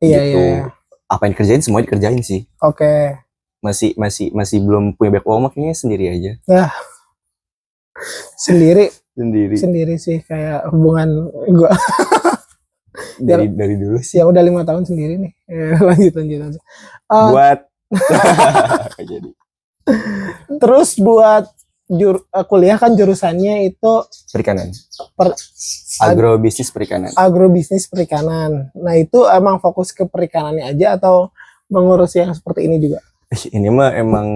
Speaker 4: Iya,
Speaker 1: gitu. Iya. Apa yang dikerjain semuanya dikerjain sih.
Speaker 4: Oke.
Speaker 1: Masih belum punya banyak uang, makanya sendiri aja.
Speaker 4: Ya. Sendiri sih kayak hubungan gua.
Speaker 1: dari dulu sih.
Speaker 4: Ya udah 5 tahun sendiri nih. Lanjut.
Speaker 1: Buat jadi.
Speaker 4: Terus buat kuliah kan jurusannya itu
Speaker 1: perikanan. Agrobisnis perikanan.
Speaker 4: Agrobisnis perikanan. Nah, itu emang fokus ke perikanannya aja atau mengurus yang seperti ini juga?
Speaker 1: Ini mah emang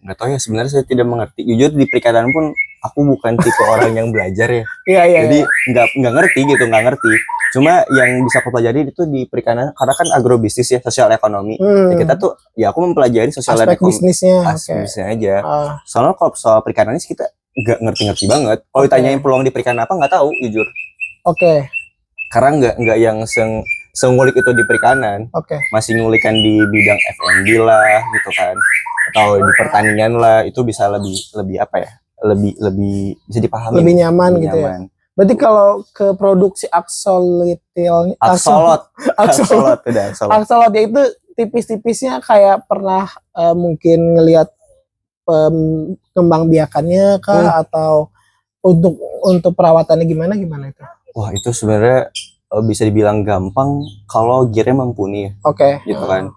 Speaker 1: nggak tahu ya, sebenarnya saya tidak mengerti. Jujur di perikanan pun aku bukan tipe orang yang belajar ya.
Speaker 4: Iya.
Speaker 1: Jadi nggak ngerti. Cuma yang bisa aku pelajari itu di perikanan, karena kan agrobisnis ya, sosial ekonomi. Ya kita tuh, ya aku mempelajari sosial ekonomi. Bisnisnya aja. Soalnya kalau soal perikanan ini kita nggak ngerti banget. Kalau ditanyain peluang di perikanan apa nggak tahu, jujur.
Speaker 4: Oke.
Speaker 1: Karena nggak yang sengulik itu di perikanan. Masih ngulikan di bidang F&B lah gitu kan, atau di pertanian lah, itu bisa lebih apa ya, lebih bisa dipahami,
Speaker 4: lebih nyaman gitu ya. Berarti kalau ke produksi axolot ya itu tipis-tipisnya kayak pernah mungkin ngelihat kembang biakannya kah, atau untuk perawatannya gimana itu?
Speaker 1: Wah, itu sebenarnya bisa dibilang gampang kalau gearnya mumpuni ya. Gitu kan.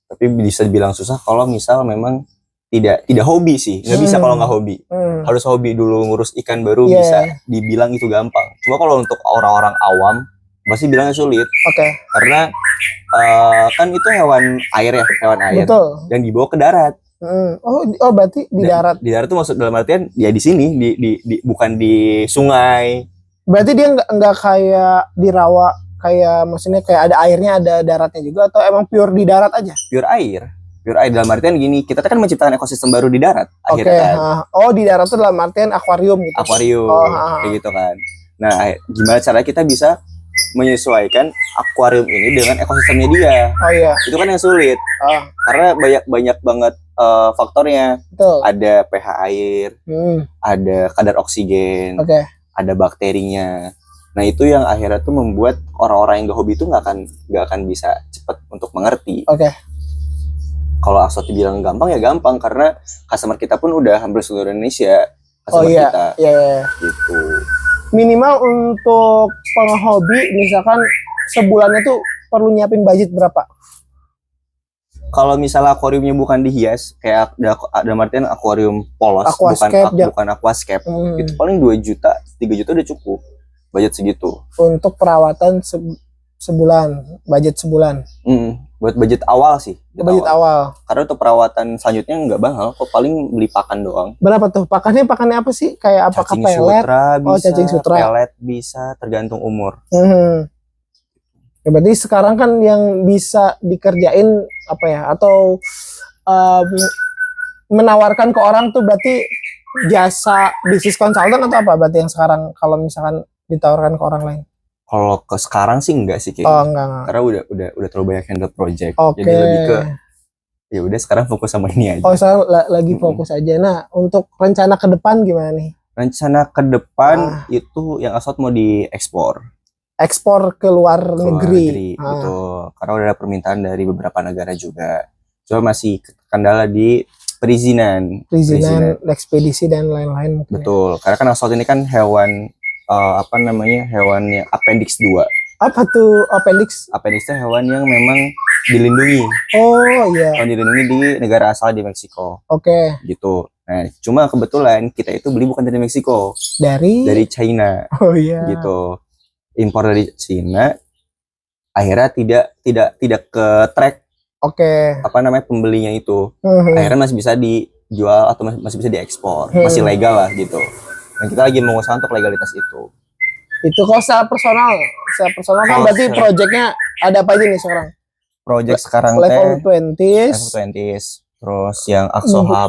Speaker 1: Tapi bisa dibilang susah kalau misal memang tidak hobi sih. Nggak bisa kalau nggak hobi. Harus hobi dulu, ngurus ikan baru bisa dibilang itu gampang. Cuma kalau untuk orang-orang awam pasti bilangnya sulit. Karena kan itu hewan air.
Speaker 4: Betul.
Speaker 1: Yang dibawa ke darat.
Speaker 4: Oh berarti di darat.
Speaker 1: Di darat tuh maksud dalam artian ya di sini, bukan di sungai.
Speaker 4: Berarti dia nggak kayak di rawa, kayak maksudnya kayak ada airnya, ada daratnya juga, atau emang pure di darat aja?
Speaker 1: Pure air dalam artian gini, kita kan menciptakan ekosistem baru di darat akhirnya kan.
Speaker 4: Di darat tuh dalam artian akuarium gitu.
Speaker 1: Kayak gitu kan. Nah, gimana cara kita bisa menyesuaikan akuarium ini dengan ekosistemnya dia? Itu kan yang sulit. Karena banyak banget faktornya.
Speaker 4: Betul.
Speaker 1: Ada pH air, ada kadar oksigen, ada bakterinya. Nah, itu yang akhirnya tuh membuat orang-orang yang gak hobi itu nggak akan bisa cepat untuk mengerti. Kalau Axolot dibilang gampang ya gampang, karena customer kita pun udah hampir seluruh Indonesia kita. Gitu.
Speaker 4: Minimal untuk penghobi misalkan sebulannya tuh perlu nyiapin budget berapa?
Speaker 1: Kalau misalnya akuariumnya bukan dihias, kayak ada artian akuarium polos, bukan aquascape, itu paling 2 juta, 3 juta udah cukup. Budget segitu.
Speaker 4: Untuk perawatan sebulan, budget sebulan.
Speaker 1: Buat budget awal sih.
Speaker 4: Budget awal.
Speaker 1: Karena untuk perawatan selanjutnya nggak mahal, kok paling beli pakan doang.
Speaker 4: Berapa tuh? Pakannya apa sih? Kayak apakah pelet? Cacing sutra.
Speaker 1: Pelet bisa, tergantung umur.
Speaker 4: Ya, berarti sekarang kan yang bisa dikerjain apa ya? Atau menawarkan ke orang tuh berarti jasa bisnis konsultan atau apa? Berarti yang sekarang kalau misalkan ditawarkan ke orang lain?
Speaker 1: Kalau ke sekarang sih enggak sih kayaknya.
Speaker 4: Enggak.
Speaker 1: Karena udah terlalu banyak handle project.
Speaker 4: Okay.
Speaker 1: Jadi lebih ke ya udah sekarang fokus sama ini aja.
Speaker 4: Sekarang lagi fokus aja. Nah, untuk rencana ke depan gimana nih?
Speaker 1: Rencana ke depan itu yang asal mau diekspor.
Speaker 4: Ekspor ke luar negeri.
Speaker 1: Betul. Karena udah ada permintaan dari beberapa negara juga. Cuma masih kendala di perizinan,
Speaker 4: ekspedisi dan lain-lain.
Speaker 1: Betul. Karena kan asal ini kan hewan hewan yang appendix 2.
Speaker 4: Apa tuh appendix?
Speaker 1: Appendix itu hewan yang memang dilindungi.
Speaker 4: Oh iya.
Speaker 1: Dilindungi di negara asal di Meksiko.
Speaker 4: Oke.
Speaker 1: Gitu. Nah, cuma kebetulan kita itu beli bukan dari Meksiko.
Speaker 4: Dari
Speaker 1: China.
Speaker 4: Oh iya.
Speaker 1: Gitu. Impor dari China. Akhirnya tidak ke track.
Speaker 4: Oke.
Speaker 1: Pembelinya itu. Akhirnya masih bisa dijual atau masih bisa diekspor. Masih legal lah gitu. Dan kita lagi mengusahakan untuk legalitas itu.
Speaker 4: Itu kalau secara personal kan berarti projectnya ada apa aja nih sekarang?
Speaker 1: Project sekarang
Speaker 4: level 20s.
Speaker 1: Terus yang Axohub.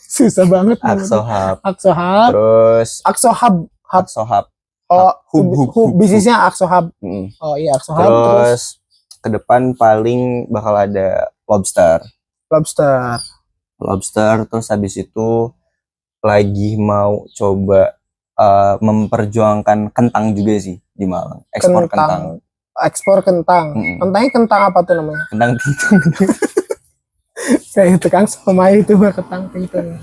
Speaker 4: Susah banget.
Speaker 1: Axohub.
Speaker 4: Terus Axohub. Oh, hub bisnisnya Axohub. Oh iya, Axohub.
Speaker 1: Terus ke depan paling bakal ada lobster. Terus habis itu lagi mau coba memperjuangkan kentang juga sih di Malang. Ekspor kentang.
Speaker 4: Kentangnya kentang apa tuh namanya?
Speaker 1: Kentang pitung.
Speaker 4: Kayak tukang somai itu kentang pitung.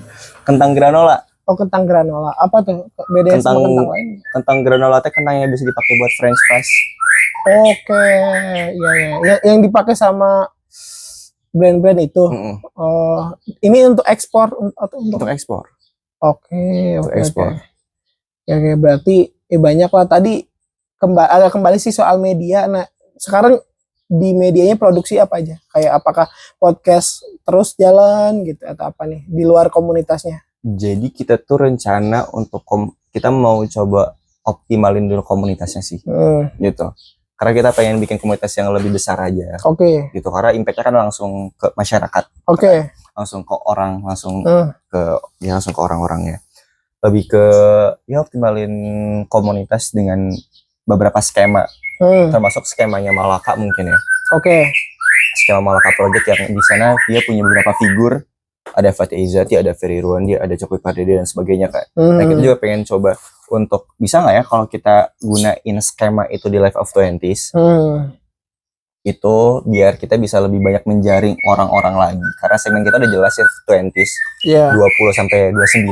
Speaker 1: Kentang granola.
Speaker 4: Oh, kentang granola. Apa tuh bedanya sama kentang lain?
Speaker 1: Kentang granola itu kentang yang bisa dipakai buat French fries.
Speaker 4: Oke, iya. Yang dipakai sama brand-brand itu. Ini untuk ekspor atau untuk
Speaker 1: ekspor?
Speaker 4: Oke. Ya, berarti banyak lah tadi kembali sih soal media. Nah, sekarang di medianya produksi apa aja? Kayak apakah podcast terus jalan gitu atau apa nih di luar komunitasnya?
Speaker 1: Jadi kita tuh rencana untuk kita mau coba optimalin dulu komunitasnya sih. Gitu. Karena kita pengen bikin komunitas yang lebih besar aja.
Speaker 4: Oke.
Speaker 1: Gitu. Karena impact-nya kan langsung ke masyarakat.
Speaker 4: Oke.
Speaker 1: Langsung ke orang, langsung ke orang-orangnya. Lebih ke optimalin komunitas dengan beberapa skema. Termasuk skemanya Malaka mungkin ya.
Speaker 4: Oke.
Speaker 1: Skema Malaka Project yang di sana dia punya beberapa figur. Ada Fatih Izzati, ada Ferry Ruandi, ada Coki Pardede dan sebagainya kan. Nah, kita juga pengen coba untuk bisa nggak ya kalau kita gunain skema itu di Life of 20s. Itu biar kita bisa lebih banyak menjaring orang-orang lagi. Karena segmen kita udah jelas ya 20s. 20 sampai 29.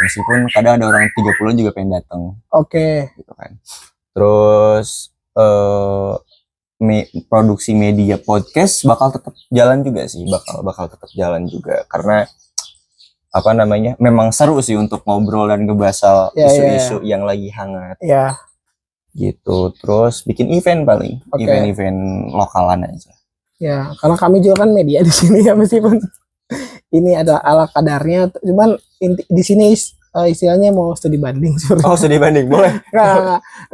Speaker 1: Meskipun kadang ada orang 30 juga pengen datang.
Speaker 4: Oke.
Speaker 1: Gitu kan. Terus produksi media podcast bakal tetap jalan juga sih, bakal tetap jalan juga karena memang seru sih untuk ngobrol dan ngebahas isu-isu yang lagi hangat. Gitu. Terus bikin event paling, event lokalan aja.
Speaker 4: Ya, karena kami juga kan media di sini ya, meskipun ini ada ala kadarnya, cuman di sini istilahnya mau studi banding.
Speaker 1: Studi banding boleh.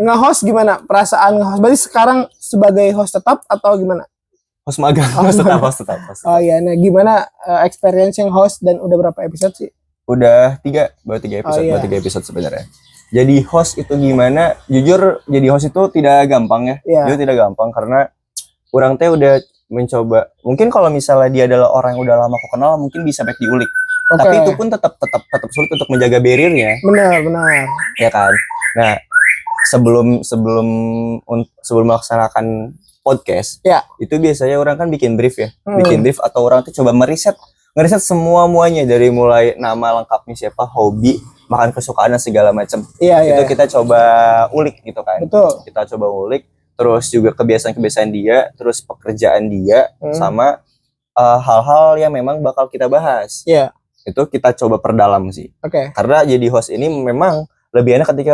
Speaker 4: Nge-host gimana? Perasaan nge-host. Berarti sekarang sebagai host tetap atau gimana?
Speaker 1: Host magang. Host tetap.
Speaker 4: Oh iya, nah gimana experience yang host dan udah berapa episode sih?
Speaker 1: Udah 3 episode, baru 3 episode sebenarnya. Jadi host itu gimana? Jujur jadi host itu tidak gampang ya. Jujur tidak gampang karena orang teh udah mencoba. Mungkin kalau misalnya dia adalah orang yang udah lama aku kenal, mungkin bisa back diulik. Tapi itu pun tetap sulit untuk menjaga barriernya.
Speaker 4: Benar.
Speaker 1: Ya kan. Nah, sebelum melaksanakan podcast, itu biasanya orang kan bikin brief ya. Bikin brief atau orang tuh coba ngeriset semuanya dari mulai nama lengkapnya siapa, hobi, makan kesukaan dan segala macam. Itu kita coba ulik gitu kan.
Speaker 4: Betul.
Speaker 1: Kita coba ulik. terus juga kebiasaan-kebiasaan dia, terus pekerjaan dia, sama hal-hal yang memang bakal kita bahas.
Speaker 4: Iya.
Speaker 1: Itu kita coba perdalam sih.
Speaker 4: Oke.
Speaker 1: Karena jadi host ini memang lebih enak ketika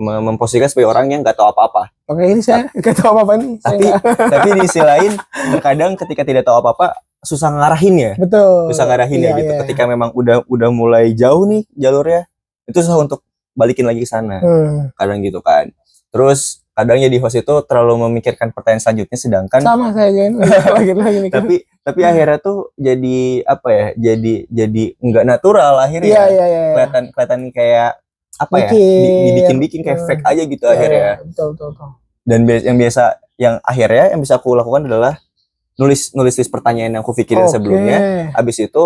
Speaker 1: memposisikan sebagai orang yang nggak tahu apa-apa.
Speaker 4: Oke, ini saya nggak tahu apa-apa nih.
Speaker 1: Tapi di sisi lain, kadang ketika tidak tahu apa-apa, susah ngarahin ya.
Speaker 4: Betul.
Speaker 1: Susah ngarahin ya gitu. Ketika memang udah mulai jauh nih jalurnya, itu susah untuk balikin lagi ke sana. Kadang gitu kan. Terus kadang jadi host itu terlalu memikirkan pertanyaan selanjutnya, sedangkan
Speaker 4: sama saya lagi nih.
Speaker 1: Tapi akhirnya tuh jadi jadi nggak natural akhirnya.
Speaker 4: Iya.
Speaker 1: Kelihatan kayak dibikin kayak fake aja gitu akhirnya.
Speaker 4: Betul.
Speaker 1: Dan yang akhirnya yang bisa aku lakukan adalah nulis list pertanyaan yang aku pikirin sebelumnya. Habis itu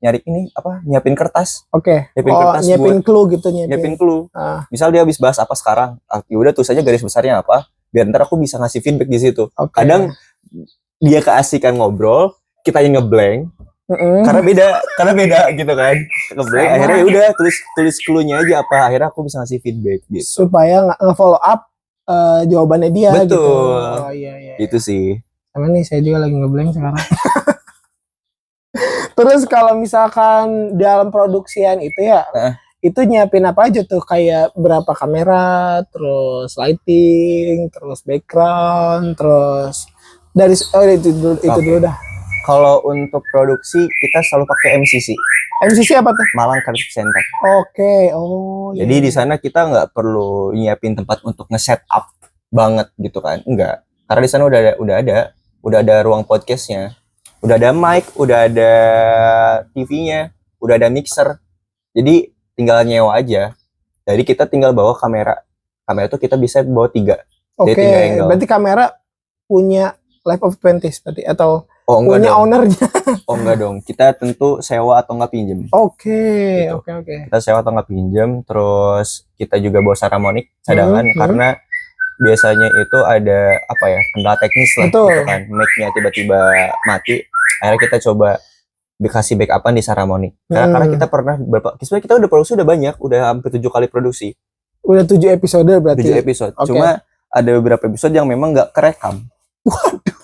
Speaker 1: nyiapin kertas.
Speaker 4: Nyiapin clue gitu.
Speaker 1: Nyiapin clue. Misal dia habis bahas apa sekarang, ya udah tulis aja garis besarnya apa, biar ntar aku bisa ngasih feedback di situ. Kadang dia keasikan ngobrol, kita yang ngeblank. Karena beda gitu kan. Ngeblank, akhirnya ya udah tulis clue-nya aja apa, akhirnya aku bisa ngasih feedback gitu.
Speaker 4: Supaya nge-follow up jawabannya dia.
Speaker 1: Betul.
Speaker 4: Gitu. Iya.
Speaker 1: Itu sih.
Speaker 4: Sama nih saya juga lagi ngeblank sekarang. Terus kalau misalkan dalam produksian itu ya, itu nyiapin apa aja tuh? Kayak berapa kamera, terus lighting, terus background, terus itu dulu dah.
Speaker 1: Kalau untuk produksi kita selalu pakai MCC.
Speaker 4: MCC apa tuh?
Speaker 1: Malang Creative Center.
Speaker 4: Oke.
Speaker 1: Jadi di sana kita nggak perlu nyiapin tempat untuk nge-set up banget gitu kan? Enggak. Karena di sana udah ada ruang podcastnya, udah ada mic, udah ada TV-nya, udah ada mixer. Jadi tinggal nyewa aja. Jadi kita tinggal bawa kamera. Kamera itu kita bisa bawa 3.
Speaker 4: Oke. Berarti kamera punya life of 20s berarti atau punya ownernya?
Speaker 1: Oh enggak dong. Kita tentu sewa atau nggak pinjem.
Speaker 4: Oke.
Speaker 1: Kita sewa atau nggak pinjem. Terus kita juga bawa Saramonic cadangan karena biasanya itu ada kendala teknis lah gitu kan, mic-nya tiba-tiba mati, akhirnya kita coba dikasih backupan di Saramonic. Karena kita pernah sebenarnya kita udah produksi udah banyak, udah hampir 7 kali produksi.
Speaker 4: Udah 7 episode berarti.
Speaker 1: 7 episode. Cuma ada beberapa episode yang memang nggak kerekam.
Speaker 4: Waduh.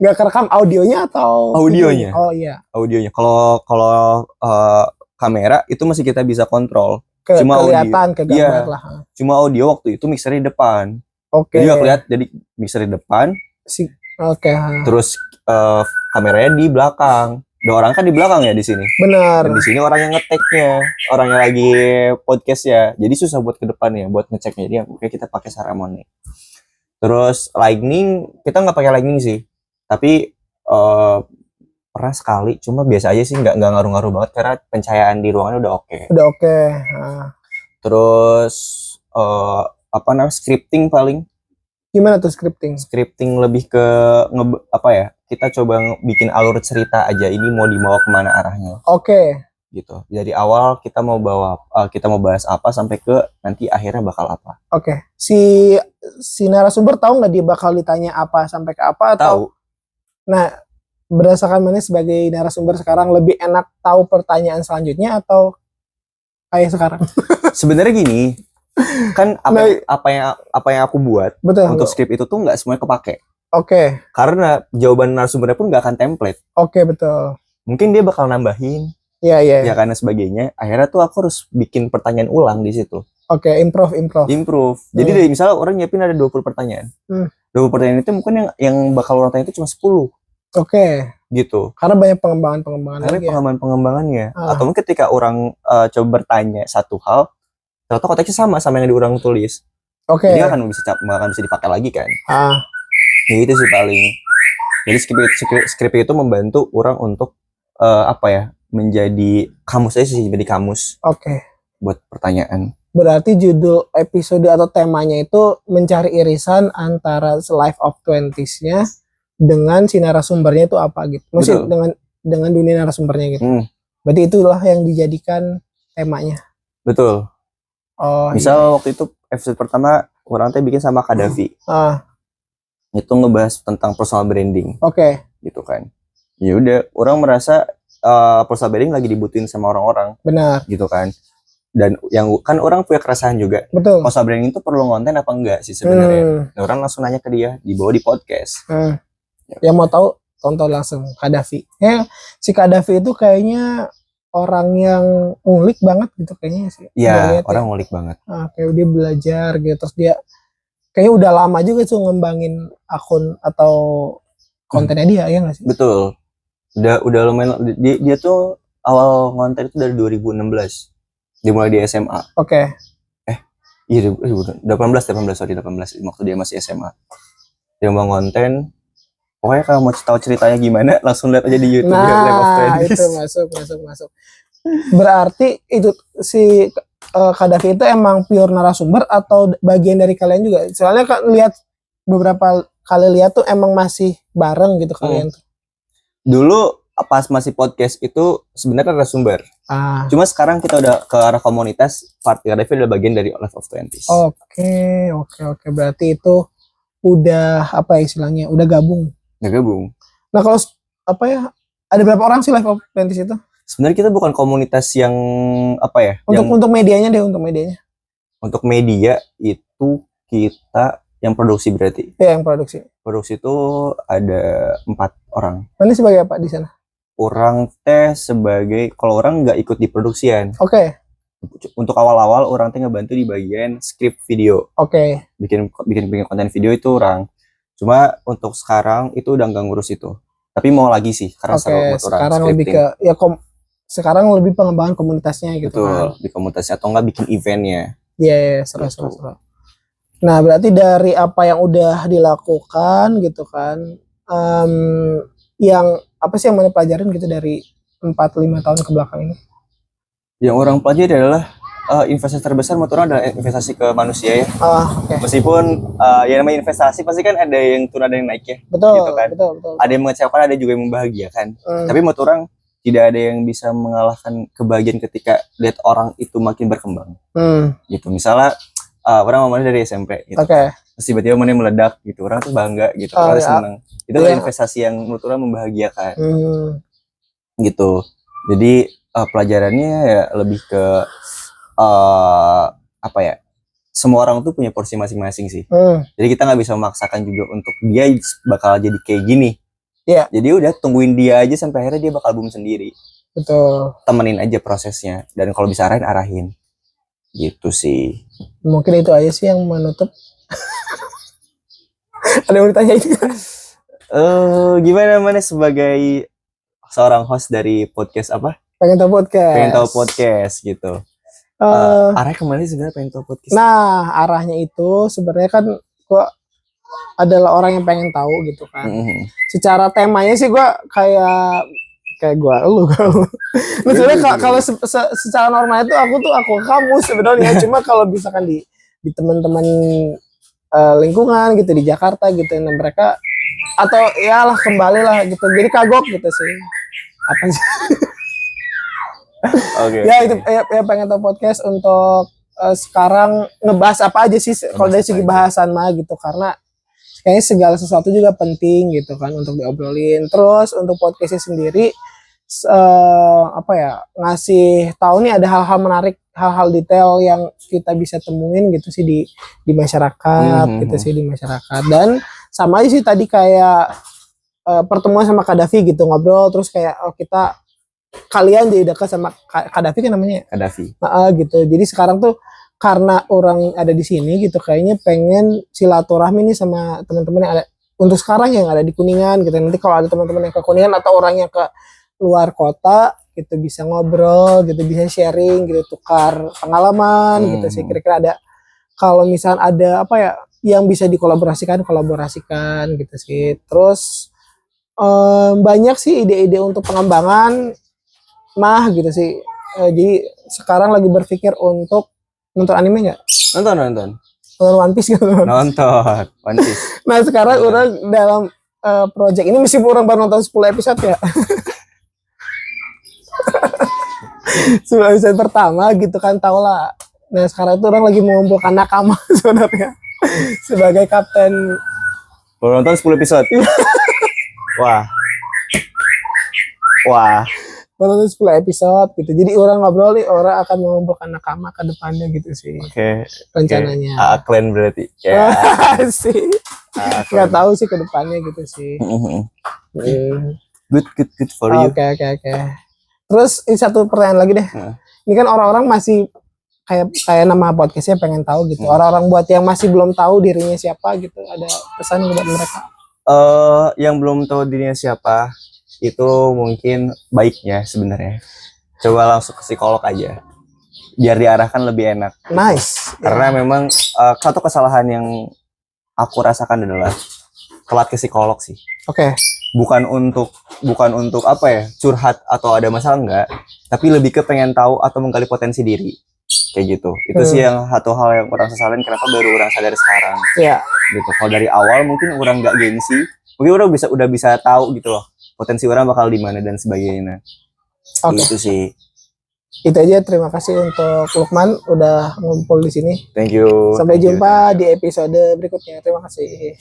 Speaker 4: Nggak kerekam audionya atau
Speaker 1: audionya?
Speaker 4: Oh iya.
Speaker 1: Audionya. Kalau kamera itu masih kita bisa kontrol. Cuma
Speaker 4: kelihatan ke gambar lah.
Speaker 1: Cuma audio waktu itu mixer di depan. Jadi nggak kelihatan, jadi mixer di depan. Terus kameranya di belakang. Dan orang kan di belakang ya di sini.
Speaker 4: Benar.
Speaker 1: Dan di sini orang yang ngeteknya, orang yang lagi podcast ya. Jadi susah buat ke depan ya, buat ngeceknya. Jadi oke kita pakai Saramonic. Terus lightning kita nggak pakai lightning sih, tapi pernah sekali. Cuma biasa aja sih, nggak ngaruh-ngaruh banget karena pencahayaan di ruangannya udah oke. Terus scripting paling. Gimana tuh scripting? Scripting lebih ke kita coba bikin alur cerita aja, ini mau dibawa kemana arahnya. Gitu. Dari awal kita mau bahas apa sampai ke nanti akhirnya bakal apa.
Speaker 4: Si narasumber tahu nggak dia bakal ditanya apa sampai ke apa atau? Tahu. Nah, berdasarkan mana sebagai narasumber sekarang lebih enak tahu pertanyaan selanjutnya atau kayak sekarang?
Speaker 1: Sebenarnya gini, kan apa yang aku buat untuk skrip itu tuh nggak semuanya kepake. Karena jawaban narasumbernya pun nggak akan template.
Speaker 4: Betul.
Speaker 1: Mungkin dia bakal nambahin. Ya karena sebagainya. Akhirnya tuh aku harus bikin pertanyaan ulang di situ. Improve. Jadi dari misalnya orang nyiapin ada 20 pertanyaan. 20 pertanyaan itu mungkin yang bakal orang tanya itu cuma 10. Gitu.
Speaker 4: Karena banyak pengembangannya.
Speaker 1: Atau mungkin ketika orang coba bertanya satu hal, ternyata konteksnya sama yang diurang tulis. Jadi akan bisa dipakai lagi kan. Ya itu sih paling. Jadi skrip itu membantu orang untuk menjadi kamus aja sih, jadi kamus. Buat pertanyaan.
Speaker 4: Berarti judul episode atau temanya itu mencari irisan antara life of 20s-nya dengan si narasumbernya itu apa gitu. Maksudnya dengan dunia narasumbernya gitu. Berarti itulah yang dijadikan temanya. Betul.
Speaker 1: Misal waktu itu episode pertama orang teh bikin sama Kadafi. Itu ngebahas tentang personal branding. Gitu kan. Ya udah, orang merasa personal branding lagi dibutuhin sama orang-orang.
Speaker 4: Benar.
Speaker 1: Gitu kan. Dan yang kan orang punya keresahan juga.
Speaker 4: Betul.
Speaker 1: Personal branding itu perlu konten apa enggak sih sebenarnya? Nah, orang langsung nanya ke dia, dibawa di podcast.
Speaker 4: Yang mau tahu tonton langsung Kadafi. Si Kadafi itu kayaknya orang yang ngulik banget gitu kayaknya sih.
Speaker 1: Iya, orang ngulik banget.
Speaker 4: Kayak dia belajar gitu, terus dia kayaknya udah lama juga tuh ngembangin akun atau kontennya dia, ya nggak sih?
Speaker 1: Betul. Udah lumayan. Dia tuh awal konten itu dari 2016. Dimulai di SMA.
Speaker 4: Oke.
Speaker 1: Iya 18 waktu dia masih SMA. Dia ngembang konten. Pokoknya kalau mau tahu ceritanya gimana, langsung lihat aja di YouTube.
Speaker 4: Nah, itu masuk. Berarti itu si Kadafi itu emang pure narasumber atau bagian dari kalian juga? Soalnya kan lihat beberapa kali lihat tuh emang masih bareng gitu kalian tuh.
Speaker 1: Dulu pas masih podcast itu sebenarnya narasumber. Cuma sekarang kita udah ke arah komunitas. Part Kadafi adalah bagian dari Life of 20s.
Speaker 4: Oke. Berarti itu udah apa ya istilahnya? Udah gabung.
Speaker 1: Nah
Speaker 4: kalau apa ya? Ada berapa orang sih Life of 20s itu?
Speaker 1: Sebenarnya kita bukan komunitas yang apa ya?
Speaker 4: Untuk medianya deh, untuk medianya.
Speaker 1: Untuk media itu kita yang produksi berarti.
Speaker 4: Iya, yang produksi.
Speaker 1: Produksi itu ada 4 orang.
Speaker 4: Mana sebagai apa di sana?
Speaker 1: Orang sebagai, kalau orang nggak ikut di produksian.
Speaker 4: Oke.
Speaker 1: Untuk awal-awal orang ngebantu di bagian script video.
Speaker 4: Oke.
Speaker 1: Bikin konten video itu orang. Cuma untuk sekarang itu udah nggak ngurus itu. Tapi mau lagi sih karena seru buat orang.
Speaker 4: Sekarang lebih ke ya sekarang lebih pengembangan komunitasnya gitu.
Speaker 1: Betul, di komunitasnya atau nggak bikin eventnya.
Speaker 4: Iya, seru. Nah, berarti dari apa yang udah dilakukan gitu kan, yang apa sih yang mana pelajarin gitu dari 4-5 tahun ke belakang ini?
Speaker 1: Yang orang pelajari adalah investasi terbesar menurut orang adalah investasi ke manusia ya. Meskipun ya namanya investasi pasti kan ada yang turun ada yang naik ya.
Speaker 4: Betul,
Speaker 1: gitu kan.
Speaker 4: Betul.
Speaker 1: Ada yang mengecewakan, ada juga yang membahagiakan. Tapi menurut orang tidak ada yang bisa mengalahkan kebahagiaan ketika lihat orang itu makin berkembang. Gitu. Misalnya orang mamanya dari SMP gitu. Terus tiba-tiba mana meledak gitu. Orang tuh bangga gitu. Orang senang. Itu adalah investasi yang menurut orang membahagiakan. Gitu. Jadi pelajarannya ya lebih ke apa ya? Semua orang tuh punya porsi masing-masing sih. Jadi kita nggak bisa memaksakan juga untuk dia bakal jadi kayak gini.
Speaker 4: Iya.
Speaker 1: Jadi udah tungguin dia aja sampai akhirnya dia bakal boom sendiri.
Speaker 4: Betul.
Speaker 1: Temenin aja prosesnya dan kalau bisa arahin. Gitu sih.
Speaker 4: Mungkin itu aja sih yang menutup. Ada yang ditanya itu?
Speaker 1: Gimana sebagai seorang host dari podcast apa?
Speaker 4: Pengen tahu
Speaker 1: podcast gitu. Arahnya kemana sih sebenarnya pengen tahu podcast?
Speaker 4: Nah, arahnya itu sebenarnya kan gua adalah orang yang pengen tahu gitu kan. Secara temanya sih gua kayak lu. Nah, sebenarnya kalau secara normal itu aku kamu sebenarnya cuma kalau misalkan di teman-teman lingkungan gitu di Jakarta gitu, nah mereka atau ya lah kembali lah gitu. Jadi kagok gitu sih. Apa sih? Ya itu ya pengen tahu podcast untuk sekarang ngebahas apa aja sih kalau dari segi bahasan mah gitu, karena kayaknya segala sesuatu juga penting gitu kan untuk diobrolin. Terus untuk podcastnya sendiri apa ya, ngasih tahu nih ada hal-hal menarik, hal-hal detail yang kita bisa temuin gitu sih di masyarakat gitu sih di masyarakat. Dan sama aja sih tadi kayak pertemuan sama Kadafi gitu, ngobrol terus kayak kalian jadi dekat sama Kadafi kan namanya
Speaker 1: Kadafi.
Speaker 4: Gitu. Jadi sekarang tuh karena orang ada di sini gitu kayaknya pengen silaturahmi nih sama teman-teman yang ada untuk sekarang yang ada di Kuningan gitu. Nanti kalau ada teman-teman yang ke Kuningan atau orang yang ke luar kota gitu bisa ngobrol gitu, bisa sharing gitu, tukar pengalaman gitu sih. Kira-kira ada kalau misalnya ada apa ya yang bisa dikolaborasikan gitu sih. Terus banyak sih ide-ide untuk pengembangan gitu sih. Jadi sekarang lagi berpikir untuk nonton anime nggak?
Speaker 1: Nonton
Speaker 4: One Piece gitu.
Speaker 1: Nonton One Piece.
Speaker 4: Nah sekarang orang dalam project ini meskipun orang baru nonton 10 episode ya. 10 episode pertama gitu kan, tau lah. Nah sekarang itu orang lagi mengumpulkan nakama sebenarnya sebagai kapten.
Speaker 1: Baru nonton 10 episode. Wah.
Speaker 4: baru 10 episode gitu. Jadi orang ngobrol nih, orang akan mengumpulkan nakama ke depannya gitu sih.
Speaker 1: Oke.
Speaker 4: Rencananya.
Speaker 1: AA Clan berarti. Ya.
Speaker 4: Sih. Nggak tahu sih ke depannya gitu sih.
Speaker 1: Good for you.
Speaker 4: Oke. Terus ini satu pertanyaan lagi deh. Ini kan orang-orang masih kayak nama podcastnya pengen tahu gitu. Orang-orang buat yang masih belum tahu dirinya siapa gitu, ada pesan buat mereka?
Speaker 1: Yang belum tahu dirinya siapa itu mungkin baiknya sebenarnya coba langsung ke psikolog aja biar diarahkan lebih enak.
Speaker 4: Nice.
Speaker 1: Karena memang satu kesalahan yang aku rasakan adalah telat ke psikolog sih.
Speaker 4: Oke.
Speaker 1: Bukan untuk apa ya, curhat atau ada masalah enggak, tapi lebih ke pengen tahu atau menggali potensi diri. Kayak gitu. Itu sih yang satu hal yang orang sesalin, kenapa baru orang sadar sekarang.
Speaker 4: Iya.
Speaker 1: Gitu. Kalau dari awal mungkin orang nggak gengsi, mungkin orang udah bisa tahu gitu loh potensi orang bakal di mana dan sebagainya.
Speaker 4: Oke.
Speaker 1: Itu sih.
Speaker 4: Itu aja, terima kasih untuk Lukman udah ngumpul di sini.
Speaker 1: Thank you.
Speaker 4: Sampai jumpa di episode berikutnya. Terima kasih.